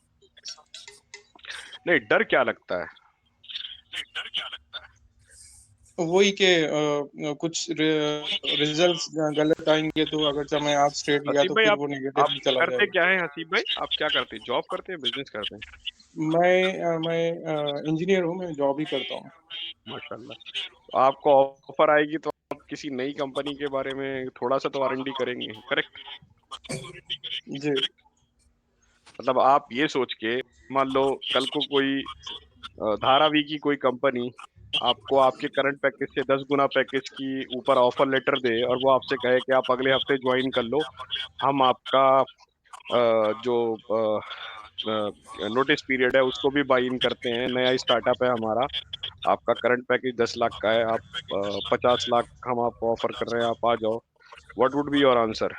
नहीं, डर क्या लगता है? वही के कुछ रिजल्ट्स गलत आएंगे, तो अगर जब मैं आज स्ट्रेट लिया हसीब तो भाई, फिर आप वो नेगेटिव आप में चला करते जाएगा। क्या है? हसीब भाई, आप क्या करते हैं? जॉब करते हैं, बिजनेस करते हैं? मैं इंजीनियर हूँ, मैं जॉब ही करता हूँ। माशाल्लाह। तो आपको ऑफर आएगी तो आप किसी नई कंपनी के बारे में थोड़ा सा तो R&D करेंगे, करेक्ट? जी मतलब आप ये सोच के, मान लो कल को कोई धारावी की कोई कंपनी आपको आपके करंट पैकेज से 10 गुना पैकेज की ऊपर ऑफर लेटर दे, और वो आपसे कहे कि आप अगले हफ्ते ज्वाइन कर लो, हम आपका जो नोटिस पीरियड है उसको भी बाई इन करते हैं, नया स्टार्टअप है हमारा, आपका करंट पैकेज 10 लाख का है, आप 50 लाख हम आपको ऑफर कर रहे हैं, आप आ जाओ, what would be your answer?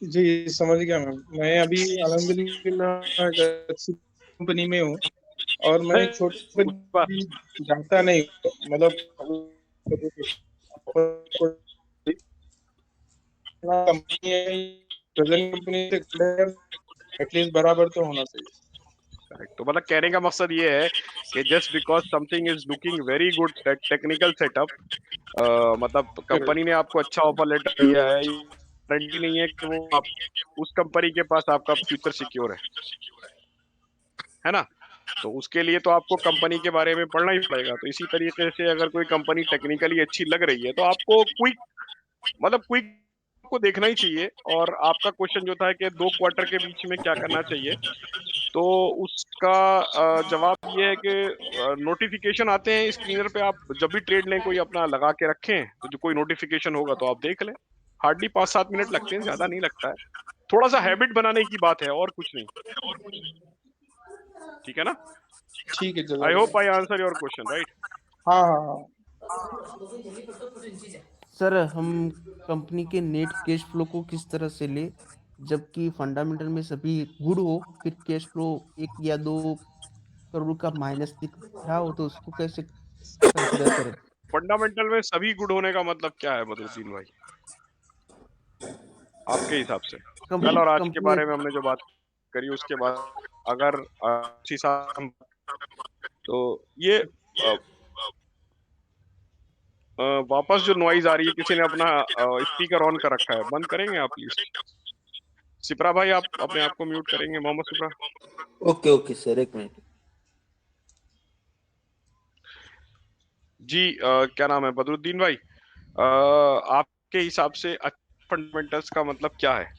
जी, समझ गया मैं अभी अल्हम्दुलिल्लाह एक अच्छी कंपनी में हूँ, और मैं छोटे उस बात भी जाता नहीं हूँ। मतलब कंपनी है, प्रेजेंट कंपनी से एटलीस्ट बराबर तो होना चाहिए। तो मतलब कहने का मकसद ये है कि just because something is looking very good technical setup, मतलब कंपनी ने आपको अच्छा ऑफर लेटर दिया है, गारंटी नहीं है कि वो आप उस कंपनी के पास आपका फ्यूचर सिक्योर है ना? तो उसके लिए तो आपको कंपनी के बारे में पढ़ना ही पड़ेगा। तो इसी तरीके से अगर कोई कंपनी टेक्निकली अच्छी लग रही है तो आपको क्विक को देखना ही चाहिए। और आपका क्वेश्चन जो था कि 2 क्वार्टर के बीच में क्या करना चाहिए, तो उसका जवाब ये है कि नोटिफिकेशन आते हैं स्क्रीनर पे, आप जब भी ट्रेड लें कोई अपना लगा के रखें, तो जो कोई नोटिफिकेशन होगा तो आप देख लें। हार्डली 5-7 मिनट लगते हैं, ज्यादा नहीं लगता है। थोड़ा सा हैबिट बनाने की बात है और कुछ नहीं। ठीक है ना? ठीक है, आई जजाक होप आई अल्लाह। Answer your question, right? हाँ हाँ हाँ। सर हम कंपनी के नेट कैश फ्लो को किस तरह से ले, जबकि फंडामेंटल में सभी गुड हो, फिर कैश फ्लो 1 या 2 करोड़ का माइनस दिख रहा हो, तो उसको कैसे कंसिडर करें? फंडामेंटल में सभी गुड होने का मतलब क्या है बदरुद्दीन भाई, आपके हिसाब से? कल और आज के कंपनी बारे में हमने जो बात करी उसके बाद अगर उसी साल तो ये वापस जो नॉइज आ रही है, किसी ने अपना स्पीकर ऑन कर रखा है, बंद करेंगे आप प्लीज? सिप्रा भाई आप अपने आप को म्यूट करेंगे, Mohammad Sipra? Okay okay sir, 1 minute. जी क्या नाम है बदरुद्दीन भाई, आपके हिसाब से फंडामेंटल्स का मतलब क्या है?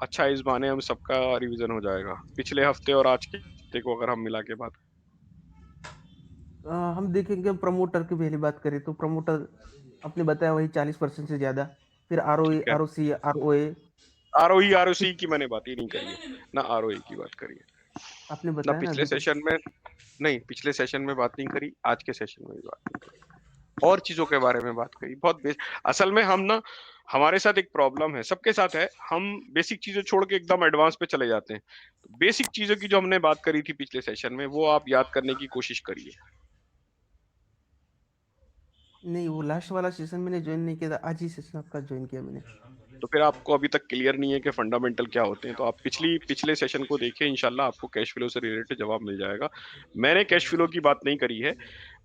अच्छा, इस बहाने हम सबका रिवीजन हो जाएगा, पिछले हफ्ते और आज के हफ्ते को अगर हम मिला के बात। हम देखेंगे, प्रमोटर की पहली बात करें तो प्रमोटर आपने बताया वही 40% से ज्यादा, फिर आरओई, ठीक है, आरओसी, आरओए आरओई आरओसी की मैंने बात ही नहीं करी है ना, आरओई की बात करी है आपने ना बताया ना पिछले अभी तक। सेशन में। नहीं, पिछले सेशन में बात नहीं करी, आज के सेशन में भी बात नहीं करी, और चीजों के बारे में बात करी, बहुत असल में हम ना, हमारे साथ एक प्रॉब्लम है, सबके साथ है, हम बेसिक चीजें छोड़ के एकदम एडवांस पे चले जाते हैं। तो बेसिक चीजों की जो हमने बात करी थी पिछले सेशन में, वो आप याद करने की कोशिश करिए। नहीं, वो लास्ट वाला सेशन मैंने ज्वाइन नहीं किया था, आज ही सेशन आपका ज्वाइन किया मैंने। तो फिर आपको अभी तक क्लियर नहीं है कि फंडामेंटल क्या होते हैं, तो आप पिछले सेशन को देखिए, इंशाल्लाह आपको कैश फ्लो से रिलेटेड जवाब मिल जाएगा। मैंने कैश फ्लो की बात नहीं करी है,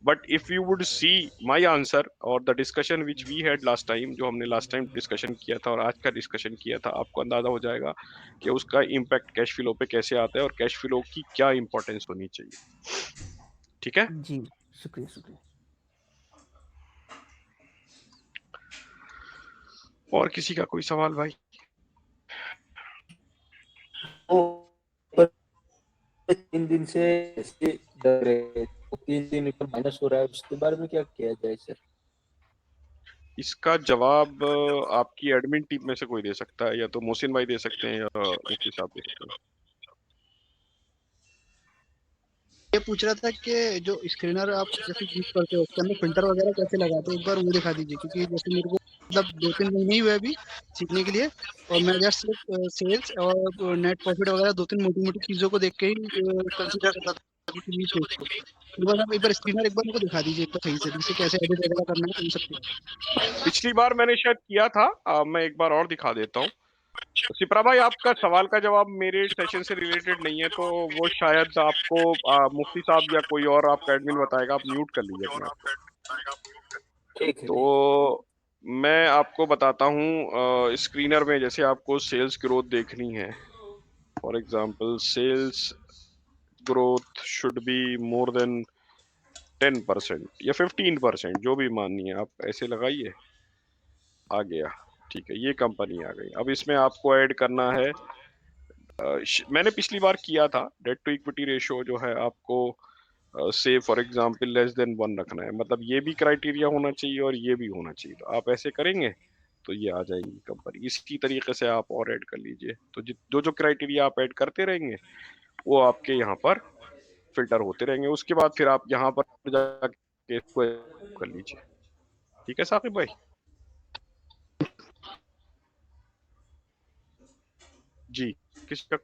but if you would see my answer और the discussion which we had last time, जो हमने लास्ट टाइम डिस्कशन किया था और आज का डिस्कशन किया था, आपको अंदाजा हो जाएगा कि उसका इम्पैक्ट कैश फ्लो पे कैसे आता है और कैश फ्लो की क्या इंपॉर्टेंस होनी चाहिए। ठीक है? जी, शुक्रिया शुक्रिया। और किसी का कोई सवाल भाई? वो पर 3 दिन से ऐसे डर रहे, 3 दिन ऊपर माइनस हो रहा है, उसके बारे में क्या किया जाए सर? इसका जवाब आपकी एडमिन टीम में से कोई दे सकता है, या तो मोहसिन भाई दे सकते हैं या मुफ्ती साहब दे सकते हैं। ये पूछ रहा था कि जो स्क्रीनर आप जैसे यूज करते हो उसके अंदर फिल्टर वगैरह कैसे लगाते हो, एक बार वो दिखा दीजिए, क्योंकि जैसे मेरे को मतलब 2-3 महीने ही हुए अभी सीखने के लिए, और मैं जस्ट सेल्स और नेट प्रॉफिट वगैरह 2-3 मोटी-मोटी चीजों को देख के ही कंसीडर करता था किसी भी चीज को। एक बार आप एक बार स्क्रीनर एक बार मेरे को दिखा दीजिए एक बार सही से, जिससे कैसे एडिट वगैरह करना है, कर सकते हैं। पिछली बार मैंने शायद किया था, मैं एक बार और दिखा देता हूँ। सिप्रा भाई, आपका सवाल का जवाब मेरे सेशन से रिलेटेड नहीं है, तो वो शायद आपको मुफ्ती साहब या कोई और आपका एडमिन बताएगा, आप म्यूट कर लीजिए अपने आप को। ठीक है। तो मैं आपको बताता हूँ, स्क्रीनर में जैसे आपको सेल्स ग्रोथ देखनी है, for example sales growth should be more than 10% या 15%, जो भी माननी है आप ऐसे लगाइए। आ गया, ठीक है, ये कंपनी आ गई। अब इसमें आपको ऐड करना है, मैंने पिछली बार किया था, डेट टू इक्विटी रेशियो जो है आपको से फॉर एग्जांपल लेस देन 1 रखना है, मतलब ये भी क्राइटेरिया होना चाहिए और ये भी होना चाहिए। तो आप ऐसे करेंगे तो ये आ जाएगी कंपनी। इसी तरीके से आप और ऐड कर लीजिए, तो जो जो क्राइटेरिया आप ऐड करते रहेंगे वो आपके यहाँ पर फिल्टर होते रहेंगे। उसके बाद फिर आप यहाँ पर जाके इसको कर लीजिए। ठीक है साकिब भाई? जी, किसका?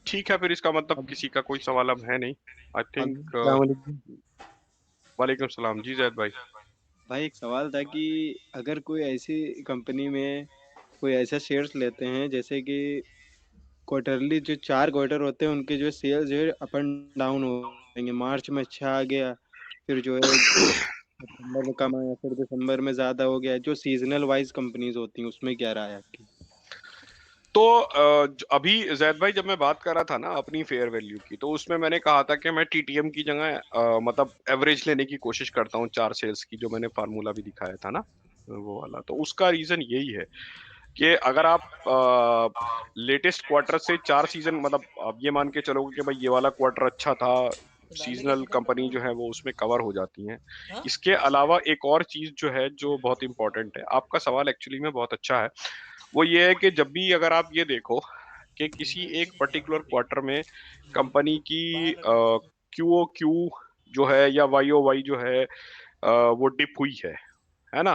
ठीक है, फिर इसका मतलब किसी का कोई सवाल अब है नहीं, आई थिंक। वालेकुम सलाम जी जैद भाई। भाई एक सवाल था कि अगर कोई ऐसी कंपनी में कोई ऐसा शेयर्स लेते हैं जैसे कि क्वार्टरली जो 4 क्वार्टर होते हैं उनके जो सेल्स जो है अप एंड डाउन हो जाएंगे, मार्च में अच्छा आ गया, फिर जो है सितंबर में कम आया, फिर दिसंबर में ज्यादा हो गया। जो सीजनल वाइज कंपनीज होती हैं उसमें क्या राय है आपकी? तो अभी जैद भाई जब मैं बात कर रहा था ना अपनी फेयर वैल्यू की, तो उसमें मैंने कहा था कि मैं टीटीएम की जगह मतलब एवरेज लेने की कोशिश करता हूँ 4 सेल्स की, जो मैंने फार्मूला भी दिखाया था ना वो वाला। तो उसका रीजन यही है कि अगर आप लेटेस्ट क्वार्टर से 4 सीजन, मतलब आप ये मान के चलोगे कि भाई ये वाला क्वार्टर अच्छा था, तो डालने क्या सीजनल फटाफट कंपनी जो डालो। है वो उसमें कवर हो जाती हैं। हाँ इसके अलावा एक और चीज जो है जो बहुत इंपॉर्टेंट है, आपका सवाल एक्चुअली में बहुत अच्छा है, वो ये है कि जब भी अगर आप ये देखो कि किसी एक पर्टिकुलर क्वार्टर में कंपनी की बाहर रख दो उसको। क्यूओ क्यू जो है या वाईओ वाई जो है वो डिप हुई है ना,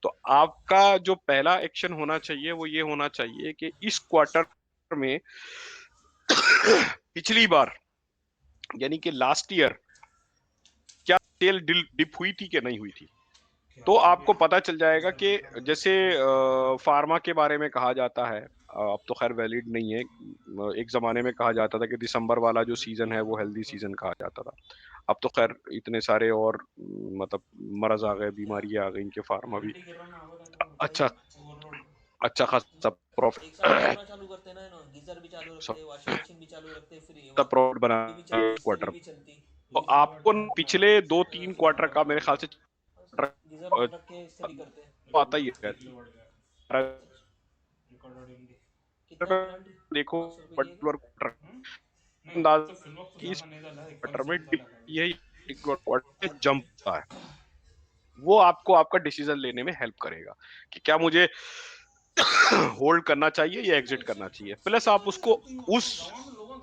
तो आपका जो पहला एक्शन होना चाहिए वो ये होना चाहिए कि इस क्वार्टर में पिछली बार यानी कि लास्ट ईयर क्या सेल डिप हुई थी कि नहीं हुई थी। तो आपको पता चल जाएगा कि जैसे फार्मा के बारे में कहा जाता है, अब तो खैर वैलिड नहीं है, एक जमाने में कहा जाता था कि दिसंबर वाला जो सीजन है वो हेल्दी सीजन कहा जाता था। अब तो खैर इतने सारे और मतलब मरज आ गए, बीमारी आ गई, इनके फार्मा भी वारंटी गिर रहा ना होगा तो होता ही अच्छा है ओवरलोड। अच्छा खासा एक साथ प्रॉफिट दूसरा चालू करते हैं ना इन्होंने, गीजर भी चालू रखते हैं, वॉशिंग मशीन भी चालू रखते हैं, फ्री वो प्रॉफिट बना टीवी भी चलती, क्वार्टर। टीवी भी चलती। तो आपको न पिछले 2-3 क्वार्टर का मेरे ख्याल से गीजर क्वार्टर, ऑन रख के इस्त्री करते हैं। तो आता ही है। कितना पेनल्टी? देखो 500 रुपये की है क्या? पर्टिकुलर क्वार्टर अंदाज कि इस क्वार्टर में डिप ये क्वार्टर जंप है, वो आपको आपका डिसीजन लेने में हेल्प करेगा कि क्या मुझे होल्ड करना चाहिए या एग्जिट करना चाहिए। प्लस आप उसको उस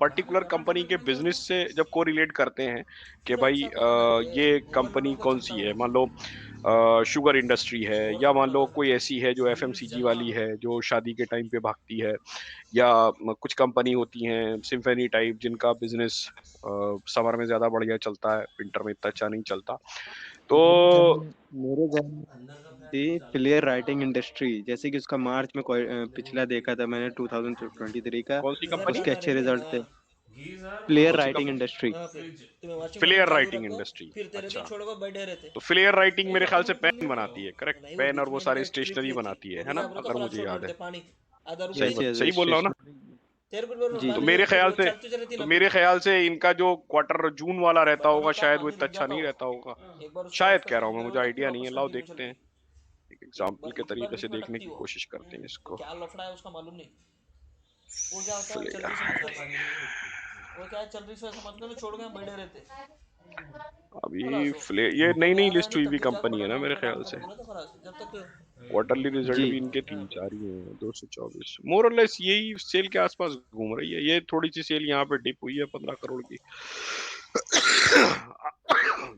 पर्टिकुलर कंपनी के बिजनेस से जब कोरिलेट करते हैं कि पूरा एक भाई साथ नहीं करना चाहिए, ये ओवरलोड कंपनी होकर कौन चलता सी है है, वो। मान लो शुगर इंडस्ट्री है, या ओवरलोड मान ना लो करना कोई चाहिए। ऐसी है जो एफएमसीजी वाली है जो शादी के टाइम पे भागती है, या कुछ कंपनी होती हैं सिम्फनी टाइप जिनका बिजनेस समर में ज्यादा बढ़िया चलता है, विंटर में इतना अच्छा नहीं चलता। तो मेरे जहन में थी प्लेयर राइटिंग इंडस्ट्री, जैसे कि उसका मार्च में पिछला देखा था मैंने 2023 का, कौन सी गीजर कंपनी, उसके डालना अच्छे रहेंगे रिजल्ट हाँ। थे। प्लेयर कौन सी राइटिंग कंपनी? इंडस्ट्री। हाँ फिर तुम्हें वॉशिंग मशीन फ्लेयर चालू राइटिंग रखो, इंडस्ट्री, फिर तेरे से अच्छा। छोड़ो बैठे रहते। तो फ्लेयर राइटिंग मेरे ख्याल से पेन नहीं बनाती है, करेक्ट, वो पेन और बीच वो में सारी इनका ट्रिप स्टेशनरी ये थी, बनाती वो है नहीं ना, आप अगर फ्लाक्स मुझे छोड़ याद है। देते पानी, आधा रुपये सही यस देते। यस सही बोल रहा हूँ ना। स्टेशनरी। तेरे रुपये तो पानी मेरे ख्याल वो से चलती रहती तो ना मेरे फिर। ख्याल से इनका जो क्वार्टर जून वाला रहता होगा बर्तनों का शायद वो पानी इतना रुक अच्छा जाता नहीं होगा, रहता होगा, एक बार उसको ऑफ शायद कह करके रहा हूँ मैं, बंद कर मुझे देते फिर आइडिया नहीं है। वापस लाओ कंटिन्यू देखते चलती। हैं, एक एक एग्जाम्पल बार के एक ही बार तरीके से बीच में देखने अटकती की वो। कोशिश करते हैं वो इसको। क्या लफड़ा है उसका मालूम नहीं। वो क्या होता है चल रही फ्लेयर, समझ वो क्या है चल रही समझ के ना छोड़ के हम बैठे रहते। अभी खलास हो। फ्लेयर ये नई हमें नई आया लिस्ट नहीं हुई तब हुई भी जाके कंपनी है बड़ा ना नाम मेरे खटाम ख्याल से। करके बोला था खलास जब तक। क्वार्टरली रिजल्ट जी। भी इनके 3-4 ही हैं, 224 मोर और लेस यही सेल के आसपास घूम रही है। ये थोड़ी सी सेल यहाँ पे डिप हुई है 15 करोड़ की।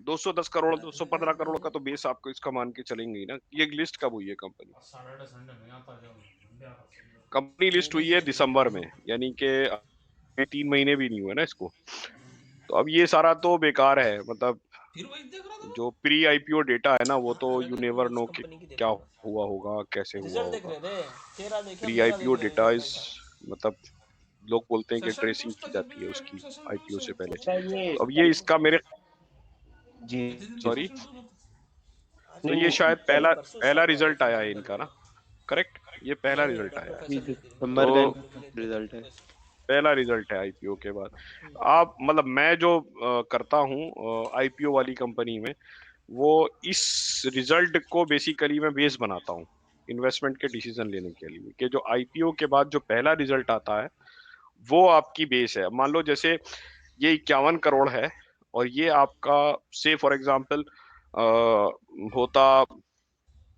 210 करोड़ 215 करोड़ का तो बेस आपको इसका मान के चलेंगे ही ना। ये लिस्ट कब हुई है कंपनी, कंपनी नहीं लिस्ट नहीं हुई है है अभी। दिसंबर में, यानी कि 3 महीने भी नहीं हुए ना इसको। तो अब ये सारा तो बेकार है, मतलब फिर वही देख रहा था जो प्री आईपीओ डेटा है ना वो हाँ तो तेरा यू देख नेवर उस नो कि कंपनी की देख क्या रहा था। हुआ होगा, कैसे हुआ रिजल्ट देख होगा। रहे थे। तेरा देखे हम प्री मेरा आईपीओ देख रहे थे डेटा कितना इज था। मतलब लोग बोलते हैं कि सेशन तो ट्रेसिंग उसका की जब जाती है भी उसकी सेशन तो आईपीओ से पहले। अच्छा ये तो अब ये इसका मेरे जी कितने दिन का सॉरी, सेशन तो आज तो नहीं ये शायद कल पहला परसों पहला स्टार्ट हुआ था रिजल्ट आया है दिसंबर इनका में। ना, करेक्ट, ये पहला नहीं रिजल्ट डॉक्टर आया है। जी, फैसल ने दी तो दिसंबर का थे रिजल्ट है। वैसे। पहला रिजल्ट है आईपीओ के बाद। आप मतलब मैं जो करता हूँ आईपीओ वाली कंपनी में, वो इस रिजल्ट को बेसिकली मैं बेस बनाता हूँ इन्वेस्टमेंट के डिसीजन लेने के लिए, कि जो आईपीओ के बाद जो पहला रिजल्ट आता है वो आपकी बेस है। मान लो जैसे ये 51 करोड़ है और ये आपका से फॉर एग्जांपल होता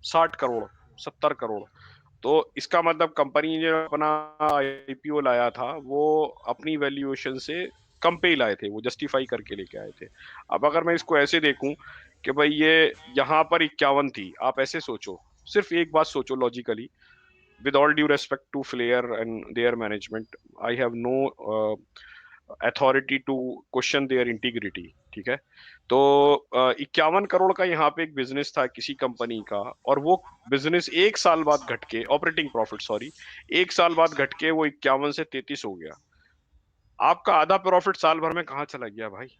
60 करोड़, 70 करोड़, तो इसका मतलब कंपनी ने अपना आईपीओ लाया था वो अपनी वैल्यूएशन से कम पे ही लाए थे, वो जस्टिफाई करके लेके आए थे। अब अगर मैं इसको ऐसे देखूं कि भाई ये यहाँ पर 51 थी, आप ऐसे सोचो, सिर्फ एक बात सोचो logically, with all due respect to Flair and their management, I have no authority to question their integrity, ठीक है। तो 51 करोड़ का यहाँ पे एक बिजनेस था किसी कंपनी का, और वो बिजनेस 1 साल बाद घट के, ऑपरेटिंग प्रॉफिट सॉरी, 1 साल बाद घट के वो 51 से 33 हो गया। आपका आधा प्रॉफिट साल भर में कहाँ चला गया भाई?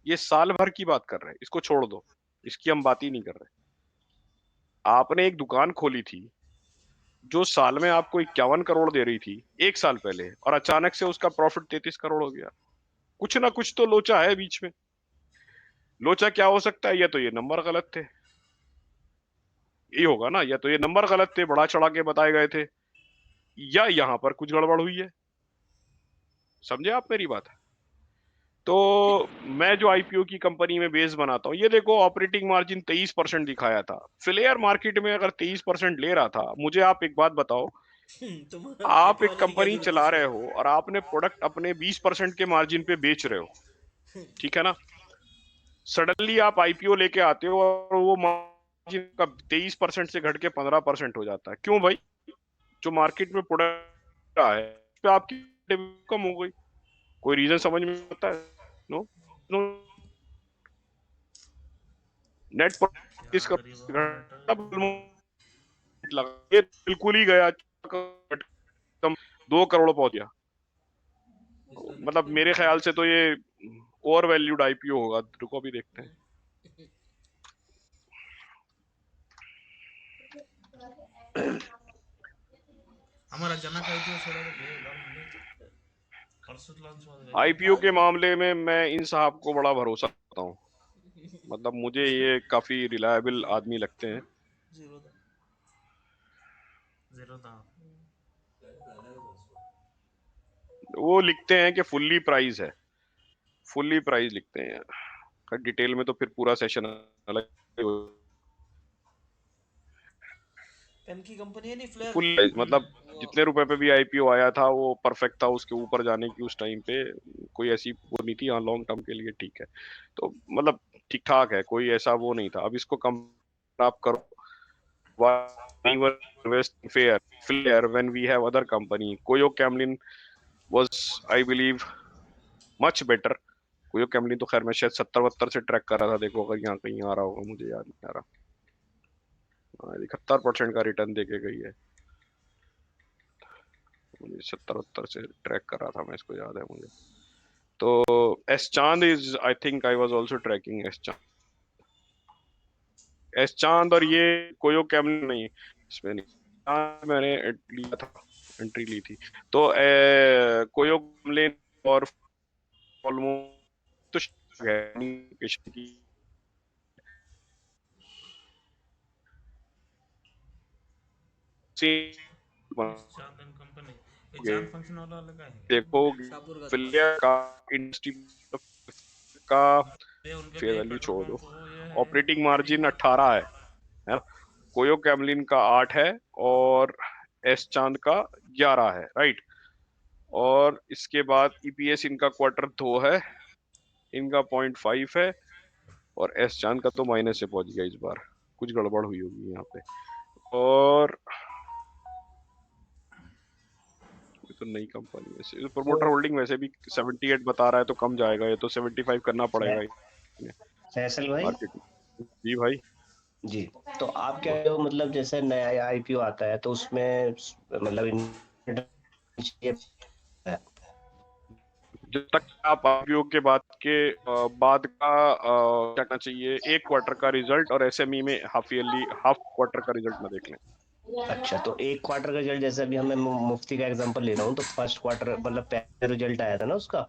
ये साल भर की बात कर रहे हैं, इसको छोड़ दो, इसकी हम बात ही नहीं कर रहे। आपने एक दुकान खोली थी जो साल में आपको 51 करोड़ दे रही थी 1 साल पहले, और अचानक से उसका प्रॉफिट 33 करोड़ हो गया। कुछ ना कुछ तो लोचा है बीच में। लोचा क्या हो सकता है? या तो ये नंबर गलत थे, यही होगा ना, या तो ये नंबर गलत थे, बढ़ा चढ़ा के बताए गए थे, या यहाँ पर कुछ गड़बड़ हुई है। समझे आप मेरी बात? तो मैं जो आईपीओ की कंपनी में बेस बनाता हूँ, ये देखो ऑपरेटिंग मार्जिन 23% दिखाया था। फ्लेयर मार्केट में अगर 23% ले रहा था, मुझे आप एक बात बताओ, तुम आप कहने एक वाले की क्या कंपनी जरूरत है चला रहे इसमें? हो और आपने प्रोडक्ट अपने 20% के मार्जिन पे बेच रहे हो, ठीक है ना? सडनली आप आईपीओ लेके आते हो और वो मार्जिन का 23% से घट के 15% हो जाता है। क्यों भाई? जो मार्केट में प्रोडक्ट है उस पे आपकी कम हो गई। कोई रीजन समझ में आता है? No no. नेट क्या इसका करिए बाबा बेटर। लगा, ये बिल्कुल ही गया, कम 2 करोड़ पहुंच गया। मतलब मेरे ख्याल से तो ये ओवर वैल्यूड आईपीओ होगा। रुको अभी देखते हैं। हमारा जनक आईपीओ छोड़ा तो गए उधर मिले परसों लॉन्च हो गए आईपीओ के मामले में मैं इन साहब को बड़ा भरोसा करता हूँ। मतलब मुझे ये काफी रिलायबल आदमी लगते हैं। जीरो था। वो लिखते हैं कि फुल्ली प्राइस है, फुल्ली प्राइस लिखते हैं। डिटेल में तो फिर पूरा सेशन अलग। पेन की कंपनी है नहीं, फ्लेयर। फुल प्राइस मतलब जितने रुपए पे भी आईपीओ आया था वो परफेक्ट था। उसके ऊपर जाने की उस टाइम पे कोई ऐसी वो नहीं थी। हाँ, लॉन्ग टर्म के लिए ठीक है, तो मतलब ठीक ठाक है, कोई ऐसा वो नहीं था। अब इसको कम आप करो, fair fair when we have other company. Koyo Camlin was, I believe, much better. कोयो Camlin तो खैर मैं शायद 70-72 से ट्रैक कर रहा था। देखो अगर यहाँ कहीं आ रहा होगा, मुझे याद नहीं आ रहा। 71% का रिटर्न देके गई है। मुझे 70-72 से ट्रैक कर रहा था मैं, इसको याद है मुझे। तो S Chand is, I think I was also tracking S Chand. S Chand और ये कोयो कैमलिन नहीं, इसमें नहीं। मैंने लिया था, एंट्री ली थी। तो कोयो कैमलिन और ऑलमोस्ट की चांदन कंपनी ये चांद फंक्शन वाला लगा है क्या? देखो शाहपुर का पास। फिलिया का इंडस्ट्री का ये उनके फेयर भी वैल्यू पेट्रोल छोड़ दो। पंप वो ये है ऑपरेटिंग मार्जिन 18 है ना? कोयो कैमलिन का 8 है और एस चांद का 11 है, राइट। और इसके बाद ईपीएस इनका क्वार्टर 2 है, इनका 0.5 है, और एस चांद का तो माइनस से पहुंच गया। इस बार कुछ गड़बड़ हुई होगी यहाँ पे। और ये तो नई कंपनी है। प्रमोटर होल्डिंग वैसे भी 78 बता रहा है, तो कम जाएगा। ये तो 75 करना पड़ेगा फैसल भाई मार्केट में। जी भाई। जी, तो आप क्या हो, मतलब जैसे नया आईपीओ आता है तो उसमें मतलब जब तक आप आईपीओ के बाद का क्या कहना चाहिए, एक क्वार्टर का रिजल्ट, और एसएमई में हाफ ईयरली, हाफ क्वार्टर का रिजल्ट ना देख लें। अच्छा, तो एक क्वार्टर का रिजल्ट, जैसे अभी हमें मुफ्ती का एग्जांपल ले रहा हूँ, तो फर्स्ट क्वार्टर मतलब पहले रिजल्ट आया था ना उसका,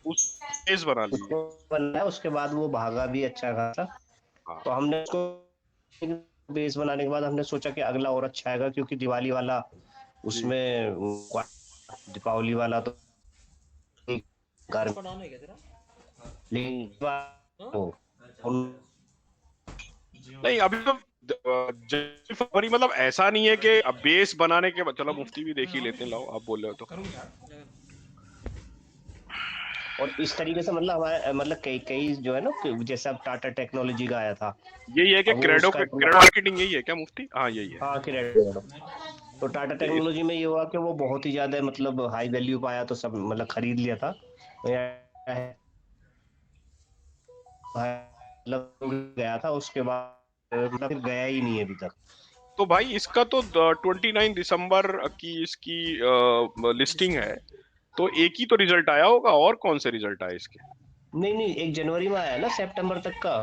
उस केस बना लीजिए। उसको बनना है, उसके बाद वो भागा भी अच्छा खासा। हाँ, तो हमने उसको बेस बनाने के बाद हमने सोचा कि अगला और अच्छा आएगा, क्योंकि दिवाली वाला उसमें दीपावली वाला तो हॉटस्पॉट ऑन है क्या तेरा? नहीं अभी तो फरवरी, मतलब ऐसा नहीं है कि अब बेस बनाने के बाद। चलो मुफ्ती भी देख ही लेते हैं, लाओ आप बोल रहे हो तो। और इस तरीके से मतलब हमारे मतलब कई कई जो है ना, जैसे अब टाटा टेक्नोलॉजी का आया था, यही है कि अब वो क्रेडो उसका क्रेडो मार्केटिंग यही है क्या मुफ्ती? हाँ यही है। हाँ तो टाटा टेक्नोलॉजी में ये हुआ कि वो बहुत ही ज्यादा मतलब हाई वैल्यू पाया, तो सब मतलब खरीद लिया था। तो मतलब गया था, उसके बाद मतलब फिर गया ही नहीं है अभी तक। तो भाई इसका तो 29 दिसंबर की इसकी लिस्टिंग है, तो एक ही तो रिजल्ट आया होगा, और कौन से रिजल्ट आए इसके? नहीं नहीं, 1 जनवरी में आया ना, सितंबर तक का।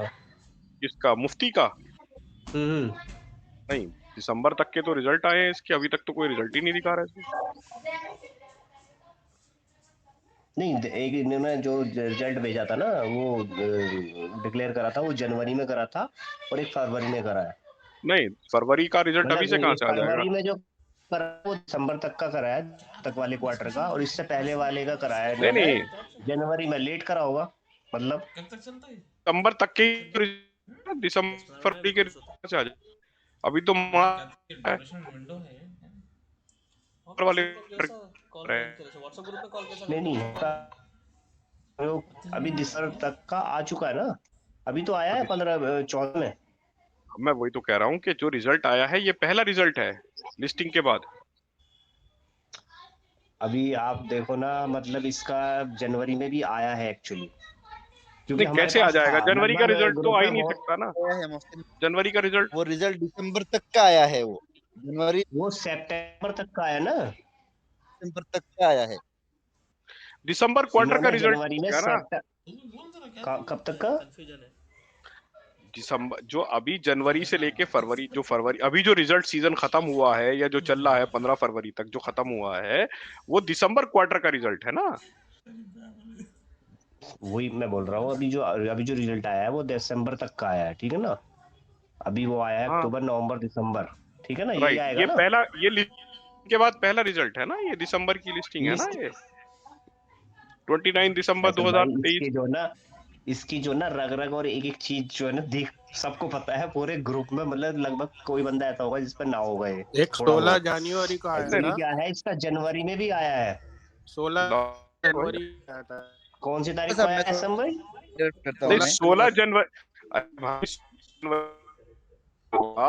किसका, मुफ्ती का? हम्म। नहीं, दिसंबर तक के तो रिजल्ट आए हैं इसके, अभी तक तो कोई रिजल्ट ही नहीं दिखा रहा है इसमें। नहीं, एक इन्होंने जो रिजल्ट भेजा था ना, वो डिक्लेयर करा था, वो जनवरी में करा था, और एक फरवरी में करा है। नहीं, फरवरी का रिजल्ट अभी मतलब से कहाँ एक से आ जाएगा? फरवरी में जो करा वो दिसंबर तक का कराया, तक वाले क्वार्टर का, और इससे पहले वाले का कराया नहीं इन्होंने नहीं, जनवरी में, लेट करा होगा मतलब। कब तक चलता है? दिसंबर तक के result, दिसंबर फरवरी के result से आ जाए। अभी तो ड्यूरेशन विंडो है। और वाले कैसा कॉल कैसा व्हाट्सएप ग्रुप में कॉल कैसा नहीं नहीं, वो अभी दिसंबर तक का आ चुका है ना, अभी तो आया है 15-14 में। मैं वही तो कह रहा हूँ कि जो रिजल्ट आया है ये पहला रिजल्ट है लिस्टिंग के बाद। अभी आप देखो ना, मतलब इसका जनवरी में भी आया है एक्चुअली, क्योंकि नहीं, हमारे कैसे आ पास था जाएगा? जनवरी का लगभग रिजल्ट तो ग्रुप आ में ही नहीं बहुत। सकता ना, आया है मोहसिन, जनवरी का रिजल्ट। वो रिजल्ट दिसंबर तक का आया है, वो जनवरी वो सितंबर तक का आया ना, दिसंबर तक का आया है। दिसंबर क्वार्टर का इन्होंने रिजल्ट जनवरी में क्या ना, कब तक का? कंफ्यूजन है। दिसंबर जो अभी जनवरी से लेके फरवरी, जो फरवरी अभी जो रिजल्ट सीजन खत्म हुआ है या जो चल रहा है 15 फरवरी तक जो खत्म हुआ है, वो दिसंबर क्वार्टर का रिजल्ट है ना। वही मैं बोल रहा हूँ, अभी जो रिजल्ट आया है वो दिसंबर तक का आया है, ठीक है ना। अभी वो आया है हाँ अक्टूबर नवंबर दिसंबर, ठीक है ना, यही राइट, आएगा ये ना। पहला, ये लिस्ट के बाद पहला रिजल्ट है ना, ये दिसंबर की लिस्टिंग है ना, लिस्ट ये 29 दिसंबर फैसल भाई, 2023। इसकी जो ना रग रग और एक एक चीज जो है ना, देख सबको पता है पूरे ग्रुप में, मतलब लगभग कोई बंदा ऐसा होगा जिस पर ना होगा ये एक थोड़ा 16 बहुत। जनवरी को आया एक्चुअली था, क्या है, इसका जनवरी में भी आया है। 16 जनवरी आया था। कौन सी तारीख को साहब आया मैं है थोड़ा सम भाई? करता हूँ नहीं, मैं। 16 जनवरी, अरे भाई 16 जनवरी होगा।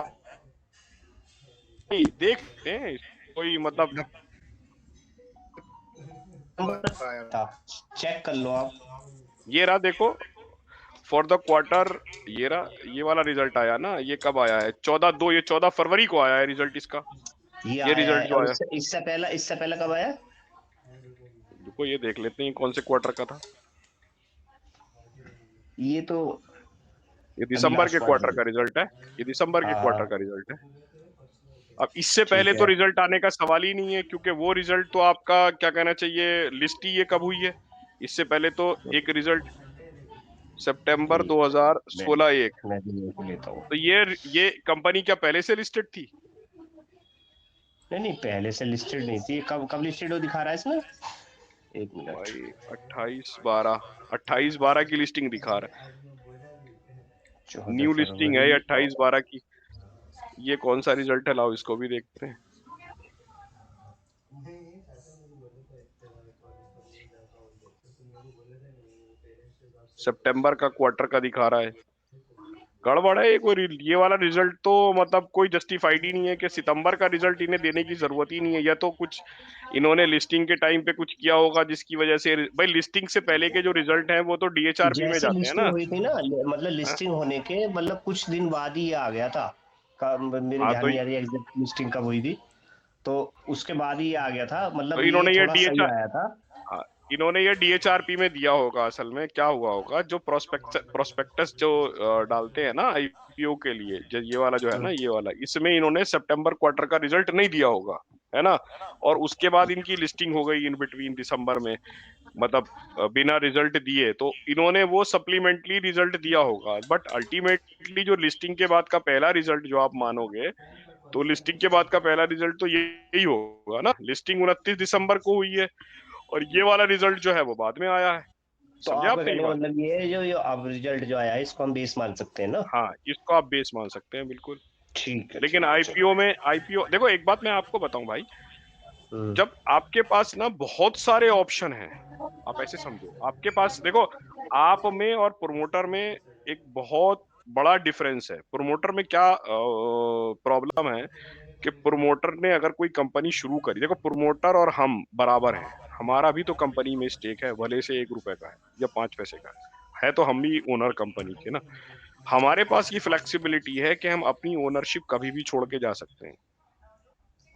नहीं, देखते हैं कोई मतलब था, चेक कर लो आप। ये रहा देखो, फॉर द क्वार्टर, ये रहा, ये वाला रिजल्ट आया ना, ये कब आया है? 14/2, ये 14 फरवरी को आया है रिजल्ट इसका, ये ये आया रिजल्ट है, जो और आया। इससे पहला कब आया? देखो ये देख लेते हैं कौन से क्वार्टर का था। ये तो ये अभी दिसंबर लास्ट के क्वार्टर क्वार्टर में। का रिजल्ट है, ये दिसंबर के हाँ क्वार्टर हाँ, का रिजल्ट है। अब इससे पहले ठीक तो है। रिजल्ट आने का सवाल ही नहीं है, क्योंकि वो रिजल्ट तो आपका क्या कहना चाहिए, लिस्ट ही ये कब हुई है। इससे पहले तो एक रिजल्ट सितंबर ठीक है, मैं 2016 एक, मैं भी देख लेता हूँ। तो ये कंपनी क्या पहले से लिस्टेड थी? नहीं नहीं, पहले से लिस्टेड नहीं थी, कब कब लिस्टेड हो दिखा रहा है इसमें, एक मिनट। भाई 28/12 की लिस्टिंग दिखा रहा है, 14 न्यू लिस्टिंग है ये फरवरी 28/12 की। ये कौन सा रिजल्ट है, लाओ इसको भी देखते हैं। सितंबर का क्वार्टर का दिखा रहा है, गड़बड़ है ये। ये वाला रिजल्ट तो मतलब कोई जस्टिफाइड ही नहीं है कि सितंबर का रिजल्ट इन्हें देने की जरूरत ही नहीं है, या तो कुछ इन्होंने लिस्टिंग के टाइम पे कुछ किया होगा जिसकी वजह से। भाई लिस्टिंग से पहले के जो रिजल्ट हैं वो तो डीएचआरपी में जैसे जाते हैं लिस्टिंग ना। हुई थी ना, मतलब हाँ लिस्टिंग होने के मतलब कुछ दिन बाद ही ये आ गया था। मेरे हाँ, ध्यान नहीं आ रही एग्जैक्ट लिस्टिंग कब हुई थी, तो उसके बाद ही ये आ गया था, तो मतलब ये इन्होंने ये थोड़ा सही डीएचआर, आया था। हाँ, इन्होंने ये डीएचआरपी में दिया होगा। असल में क्या हुआ होगा, जो प्रोस्पेक्टस जो डालते हैं ना आईपीओ के लिए, जो ये वाला जो है ना, ये वाला, इसमें इन्होंने सितंबर क्वार्टर का रिजल्ट नहीं दिया होगा, है ना। और उसके बाद इनकी लिस्टिंग हो गई इन बिटवीन दिसंबर में, मतलब बिना रिजल्ट दिए, तो इन्होंने वो सप्लीमेंट्री रिजल्ट दिया होगा। बट अल्टीमेटली जो लिस्टिंग के बाद का पहला रिजल्ट जो आप मानोगे, तो लिस्टिंग के बाद का पहला रिजल्ट तो यही होगा ना। लिस्टिंग 29 दिसंबर को हुई है, और ये वाला रिजल्ट जो है वो बाद में आया है। तो समझे आपका आपने ये कहने का बात? मतलब ये है, जो अब रिजल्ट जो आया है इसको हम बेस मान सकते हैं ना। हाँ, इसको आप बेस मान सकते हैं बिल्कुल। ठीक है लेकिन ठीक है, चलो। आईपीओ देखो, एक बात मैं आपको बताऊं भाई, हम्म। जब आपके पास ना बहुत सारे ऑप्शन हैं, आप ऐसे समझो, आपके पास देखो, आप में और प्रोमोटर में एक बहुत बड़ा डिफरेंस है। प्रोमोटर में क्या प्रॉब्लम है कि प्रोमोटर ने अगर कोई कंपनी शुरू करी, देखो प्रोमोटर और हम बराबर हैं, हमारा भी तो कंपनी में स्टेक है, भले से 1 रुपए का है या 5 पैसे का है तो हम भी ओनर कंपनी के ना। हमारे पास ये फ्लेक्सिबिलिटी है कि हम अपनी ओनरशिप कभी भी छोड़ के जा सकते हैं।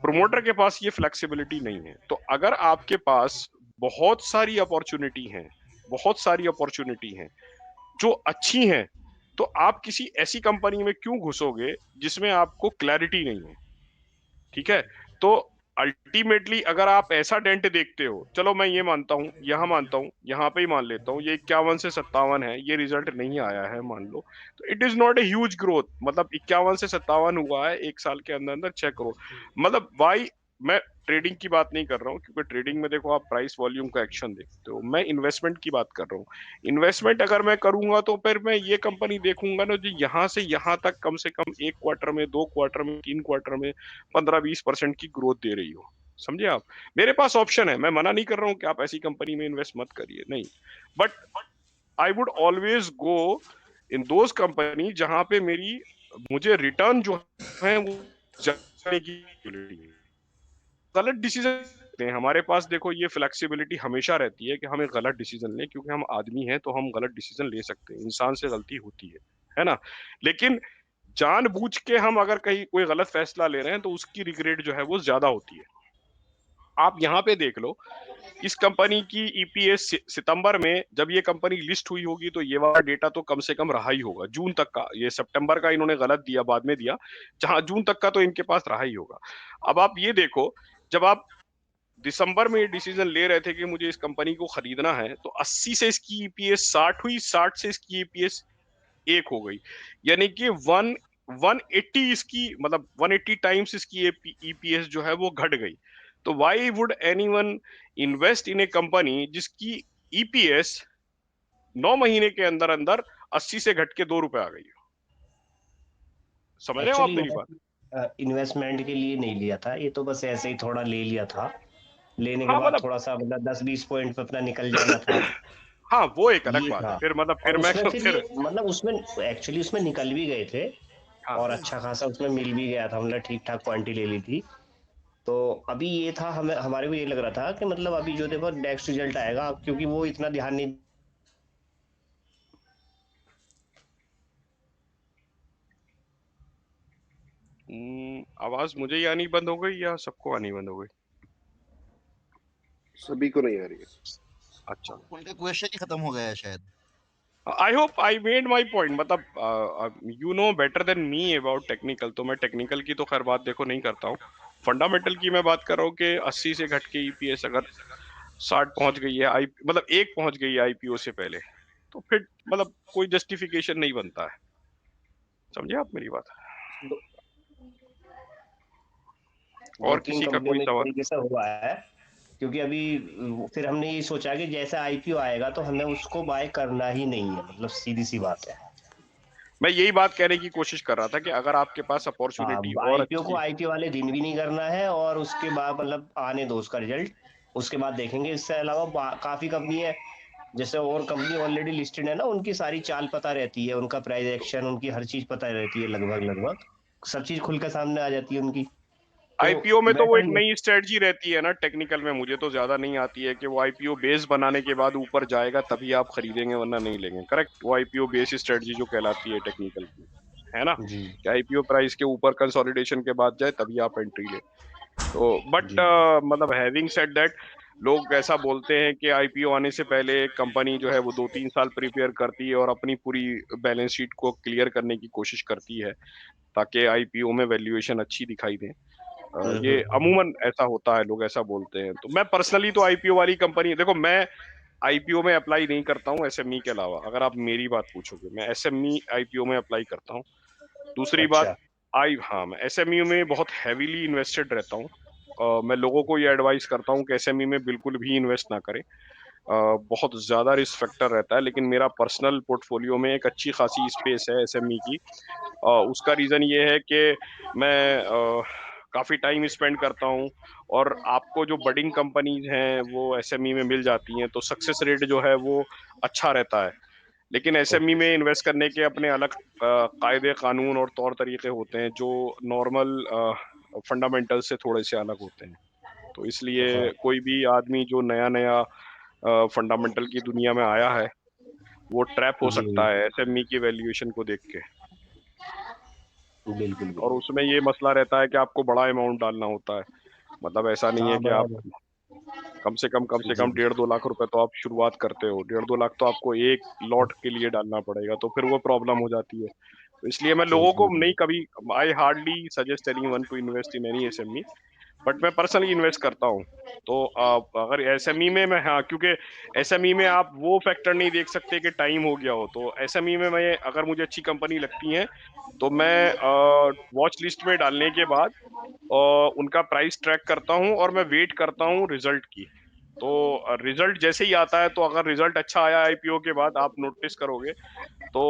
प्रोमोटर के पास ये फ्लेक्सिबिलिटी नहीं है। तो अगर आपके पास बहुत सारी अपॉर्चुनिटी हैं जो अच्छी हैं, तो आप किसी ऐसी कंपनी में क्यों घुसोगे जिसमें आपको क्लैरिटी नहीं है? ठीक है? तो अल्टीमेटली अगर आप ऐसा डेंट देखते हो, चलो मैं ये मानता हूँ, यहाँ पे ही मान लेता हूँ, ये 51 से 57 है, ये रिजल्ट नहीं आया है मान लो, तो it is not a huge growth. मतलब 51 से 57 हुआ है 1 साल के अंदर 6 करोड़। मतलब व्हाई मैं ट्रेडिंग की बात नहीं कर रहा हूँ, क्योंकि ट्रेडिंग में देखो आप प्राइस वॉल्यूम का एक्शन देखते हो। मैं इन्वेस्टमेंट की बात कर रहा हूँ। इन्वेस्टमेंट अगर मैं करूंगा तो फिर मैं ये कंपनी देखूंगा ना जो यहाँ से यहाँ तक कम से कम 1 क्वार्टर में, 2 क्वार्टर में, 3 क्वार्टर में 15-20% की ग्रोथ दे रही हो। समझे आप? मेरे पास ऑप्शन है, मैं मना नहीं कर रहा हूँ कि आप ऐसी कंपनी में इन्वेस्ट मत करिए, नहीं, but I would always go in those company जहां पे मुझे रिटर्न जो है वो जाने की ability है। गलत डिसीजन हमारे पास देखो ये फ्लेक्सिबिलिटी हमेशा रहती है कि हमें गलत डिसीजन लें, क्योंकि हम आदमी हैं तो हम गलत डिसीजन ले सकते हैं, इंसान से गलती होती है ना? लेकिन जानबूझ के हम अगर कहीं कोई गलत फैसला ले रहे हैं तो उसकी रिग्रेट जो है वो ज्यादा होती है। आप यहाँ पे देख लो, इस कंपनी की ईपीएस सितंबर में जब ये कंपनी लिस्ट हुई होगी तो ये वाला डेटा तो कम से कम रहा ही होगा, जून तक का। ये सितंबर का इन्होंने गलत दिया, बाद में दिया, जहां जून तक का तो इनके पास रहा ही होगा। अब आप ये देखो, जब आप दिसंबर में ये डिसीजन ले रहे थे कि मुझे इस कंपनी को खरीदना है, तो 80 से इसकी ईपीएस 60 हुई, 60 से इसकी ईपीएस 1 हो गई, यानी कि 180 इसकी, मतलब 180 टाइम्स इसकी ईपीएस जो है वो घट गई। तो why would anyone invest in A company जिसकी ईपीएस 9 महीने के अंदर अंदर 80 से घट के 2 रुपए आ गई? समझ रहे हो आप मेरी बात? इन्वेस्टमेंट के लिए नहीं लिया था, ये तो बस ऐसे ही थोड़ा ले लिया था। लेने के हाँ बाद मतलब थोड़ा सा मतलब 10-20 पॉइंट पे अपना निकल जाना था, हाँ, वो एक अलग ये बात है। था। फिर मतलब और फिर मैं उसमें फिर फिर ये मतलब उसमें एक्चुअली उसमें निकल भी गए थे, हाँ और अच्छा खासा उसमें मिल भी गया था, मतलब ठीक ठाक क्वांटिटी ले ली थी। तो अभी ये था, हमें हमारे को ये लग रहा था कि मतलब अभी जो देखो नेक्स्ट रिजल्ट आएगा, क्योंकि वो इतना ध्यान नहीं। आवाज मुझे ही आनी बंद हो गई या सबको आनी बंद हो गई? सभी को नहीं आ रही है। अच्छा, उनका क्वेश्चन ही खत्म हो गया है शायद। I hope I made my point. मतलब you know better than me about technical, तो मैं टेक्निकल की तो खैर बात देखो नहीं करता हूँ। फंडामेंटल की मैं बात कर रहा हूँ कि 80 से घट के ईपीएस अगर 60 पहुंच गई है, आई मतलब 1 पहुंच गई है आईपीओ से पहले, तो फिर मतलब कोई जस्टिफिकेशन नहीं बनता है। समझे आप मेरी बात? और 2-3 किसी का कंपनियों कोई में इस सवाल? तरीके से हुआ है, क्योंकि अभी फिर हमने ये सोचा कि जैसे आईपीओ आएगा तो हमें उसको बाय करना ही नहीं है, मतलब सीधी सी बात है। मैं यही बात कहने की कोशिश कर रहा था कि अगर आपके पास हाँ, अपॉर्चुनिटी और आईपीओ को अच्छी। आईपीओ वाले दिन भी नहीं करना है, और उसके बाद मतलब आने दो उसका रिजल्ट, उसके बाद देखेंगे। इससे अलावा काफी कंपनी है, जैसे और कंपनी ऑलरेडी लिस्टेड है ना, उनकी सारी चाल पता रहती है, उनका प्राइस एक्शन, उनकी हर चीज पता रहती है, लगभग लगभग सब चीज खुल के सामने आ जाती है उनकी। तो आईपीओ में तो वो एक बेटर नई स्ट्रेटजी रहती है ना, टेक्निकल में मुझे तो ज्यादा नहीं आती है, कि वो आईपीओ बेस बनाने के बाद ऊपर जाएगा तभी आप खरीदेंगे, वरना नहीं लेंगे। करेक्ट? वो आईपीओ बेस स्ट्रेटजी जो कहलाती है टेक्निकल की, है ना, जी कि आईपीओ प्राइस के ऊपर कंसोलिडेशन के बाद जाए तभी आप एंट्री ले। तो बट जी मतलब हैविंग सेड दैट, लोग ऐसा बोलते हैं कि आईपीओ आने से पहले कंपनी जो है वो 2-3 साल प्रिपेयर करती है और अपनी पूरी बैलेंस शीट को क्लियर करने की कोशिश करती है, ताकि आईपीओ में वैल्यूएशन अच्छी दिखाई दे। ये अमूमन ऐसा होता है, लोग ऐसा बोलते हैं। तो मैं पर्सनली तो आईपीओ वाली कंपनी, देखो मैं आईपीओ में अप्लाई नहीं करता हूँ एसएमई के अलावा। अगर आप मेरी बात पूछोगे, मैं एसएमई आईपीओ में अप्लाई करता हूँ। दूसरी बात, अच्छा हाँ, मैं एसएमई में बहुत हैवीली इन्वेस्टेड रहता हूँ। मैं लोगों को ये एडवाइस करता हूँ कि एसएमई में बिल्कुल भी इन्वेस्ट ना करें। बहुत ज्यादा रिस्क फैक्टर रहता है, लेकिन मेरा पर्सनल पोर्टफोलियो में एक अच्छी खासी स्पेस है एसएमई की। उसका रीजन ये है कि मैं काफी टाइम स्पेंड करता हूँ, और आपको जो बडिंग कंपनीज हैं वो एसएमई में मिल जाती हैं, तो सक्सेस रेट जो है वो अच्छा रहता है। लेकिन एसएमई में इन्वेस्ट करने के अपने अलग कायदे कानून और तौर तरीके होते हैं, जो नॉर्मल फंडामेंटल से थोड़े से अलग होते हैं। तो इसलिए कोई भी आदमी जो नया नया फंडामेंटल की दुनिया में आया है, वो ट्रैप हो जी सकता है एसएमई की वैल्यूएशन को देख के। बिल्कुल और बिल्कुल। उसमें ये मसला रहता है कि आपको बड़ा अमाउंट डालना होता है, मतलब ऐसा नहीं है हाँ कि आप बराबर। कम से कम जी 1.5-2 लाख रुपए तो आप शुरुआत करते हो, 1.5-2 लाख तो आपको एक लॉट के लिए डालना पड़ेगा, तो फिर वो प्रॉब्लम हो जाती है। तो इसलिए मैं लोगों को जी नहीं कभी, I hardly suggest anyone to invest in any SME, but मैं पर्सनली इन्वेस्ट करता हूँ। तो अगर एसएमई में मैं, हाँ, क्योंकि एसएमई में आप वो फैक्टर नहीं देख सकते कि टाइम हो गया हो, तो एसएमई में मैं, अगर मुझे अच्छी कंपनी लगती है तो मैं वॉच लिस्ट में डालने के बाद उनका प्राइस ट्रैक करता हूँ और मैं वेट करता हूँ रिजल्ट की। तो रिजल्ट जैसे ही आता है, तो अगर रिजल्ट अच्छा आया आईपीओ के बाद, आप नोटिस करोगे तो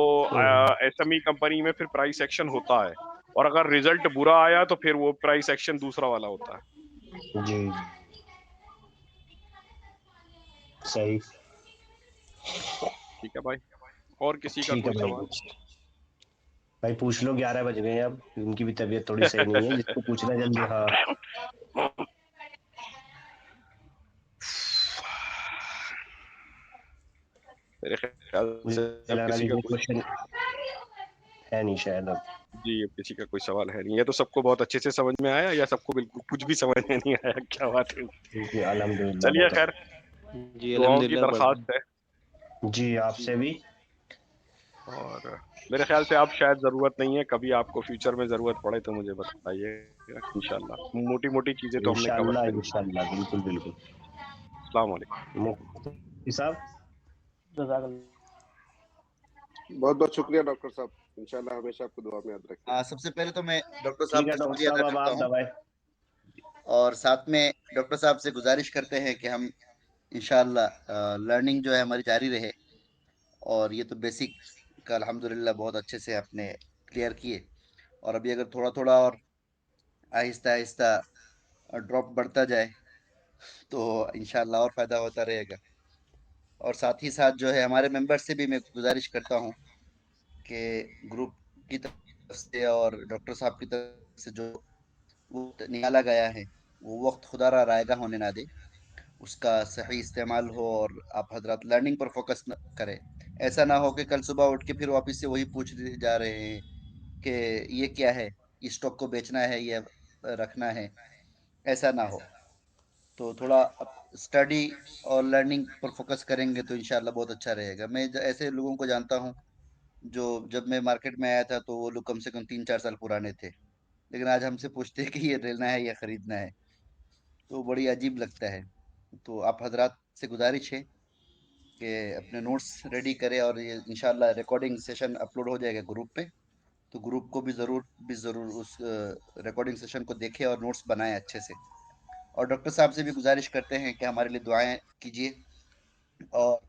एसएमई कंपनी में फिर प्राइस एक्शन होता है, और अगर रिजल्ट बुरा आया तो फिर वो प्राइस एक्शन दूसरा वाला होता है। जी सही। ठीक है भाई, और किसी का ठीक है कोई भाई। सवाल? भाई पूछ लो, 11 बज गए हैं अब, उनकी भी तबीयत थोड़ी सही नहीं है, जिसको पूछना जल्दी। हाँ मेरे ख्याल मुझे से अब लग रहा है किसी कि का कोई कोई, क्वेश्चन है नहीं शायद अब। जी, अब किसी का कोई सवाल है नहीं, है तो सबको बहुत अच्छे से समझ में आया, या सबको बिल्कुल कुछ भी समझ में नहीं आया? क्या बात है? जी अल्हम्दुलिल्लाह चलिए, बहुत खैर, जी दुआओं की अल्हम्दुलिल्लाह बढ़िया। दरखास्त है। जी जी, आपसे भी। और मेरे ख्याल से आप शायद जरूरत नहीं है, कभी आपको फ्यूचर में जरूरत पड़े तो मुझे बताइएगा, इंशाल्लाह। मोटी मोटी चीजें तो हमने कवर इंशाल्लाह करी। इंशाल्लाह बिल्कुल बिल्कुल। अस्सलाम वालेकुम। मुफ्ती साहब। बहुत बहुत शुक्रिया डॉक्टर साहब, इंशाल्लाह हमेशा आपको दुआ में याद रखें। सबसे पहले तो मैं डॉक्टर साहब ठीक है का डॉक्टर शुक्रिया साहब, अदा अब करता आप हूँ, दवाएं। और साथ में डॉक्टर साहब से गुजारिश करते हैं कि हम इंशाअल्लाह लर्निंग जो है हमारी जारी रहे। और ये तो बेसिक का अल्हम्दुलिल्लाह बहुत अच्छे से आपने क्लियर किए, और अभी अगर थोड़ा थोड़ा और आहिस्ता आहिस्ता ड्रॉप बढ़ता जाए तो इंशाअल्लाह और फायदा होता रहेगा। और साथ ही साथ जो है हमारे मेंबर से भी मैं गुजारिश करता हूँ कि ग्रुप की तरफ से और डॉक्टर साहब की तरफ से जो वक्त निकाला गया है, वो वक्त खुदा रा रायगा होने ना दे, उसका सही इस्तेमाल हो और आप हजरत लर्निंग पर फोकस करें। ऐसा ना हो कि कल सुबह उठ के फिर वापस से वही पूछ जा रहे हैं कि ये क्या है, इस स्टॉक को बेचना है या रखना है, ऐसा ना हो। तो थोड़ा स्टडी और लर्निंग पर फोकस करेंगे तो इंशाल्लाह बहुत अच्छा रहेगा। मैं ऐसे लोगों को जानता हूँ जो, जब मैं मार्केट में आया था तो वो लोग कम से कम 3-4 साल पुराने थे, लेकिन आज हमसे पूछते हैं कि ये लेना है या खरीदना है, तो बड़ी अजीब लगता है। तो आप हजरात से गुजारिश है कि अपने नोट्स रेडी करें, और ये इंशाल्लाह रिकॉर्डिंग सेशन अपलोड हो जाएगा ग्रुप पे, तो ग्रुप को भी ज़रूर उस रिकॉर्डिंग सेशन को देखें और नोट्स बनाएं अच्छे से। और डॉक्टर साहब से भी गुजारिश करते हैं कि हमारे लिए दुआएं कीजिए, और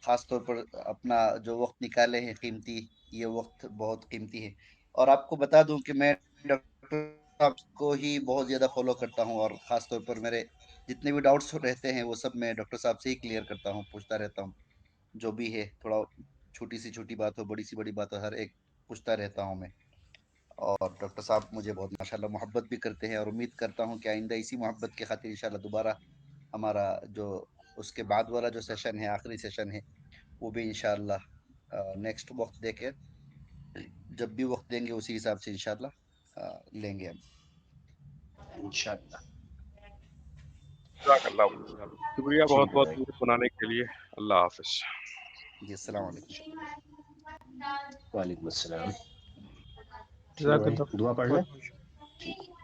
ख़ास तौर पर अपना जो वक्त निकाले हैं कीमती, ये वक्त बहुत कीमती है। और आपको बता दूं कि मैं डॉक्टर साहब को ही बहुत ज़्यादा फॉलो करता हूं, और ख़ास तौर पर मेरे जितने भी डाउट्स रहते हैं वो सब मैं डॉक्टर साहब से ही क्लियर करता हूं, पूछता रहता हूं। जो भी है, थोड़ा छोटी सी छोटी बात हो, बड़ी सी बड़ी बात हो, हर एक पूछता रहता हूं मैं। और डॉक्टर साहब मुझे बहुत माशाल्लाह मोहब्बत भी करते हैं, और उम्मीद करता हूं कि आइंदा इसी मोहब्बत के खातिर इंशाल्लाह दोबारा हमारा जो उसके बाद वाला जो सेशन है, आखिरी सेशन है, वो भी इंशाल्लाह नेक्स्ट वक्त देके, जब भी वक्त देंगे उसी हिसाब से इंशाल्लाह लेंगे हम। इंशाल्लाह। जज़ाकल्लाह खैर। शुक्रिया बहुत ठीक है बहुत भाई। मुझे सुनाने के लिए। अल्लाह हाफिज। जी, अस्सलाम वालेकुम। वालेकुम अस्सलाम। ठीक है भाई, जज़ाकल्लाह दुआ पढ़ लें। बहुत बहुत ठीक।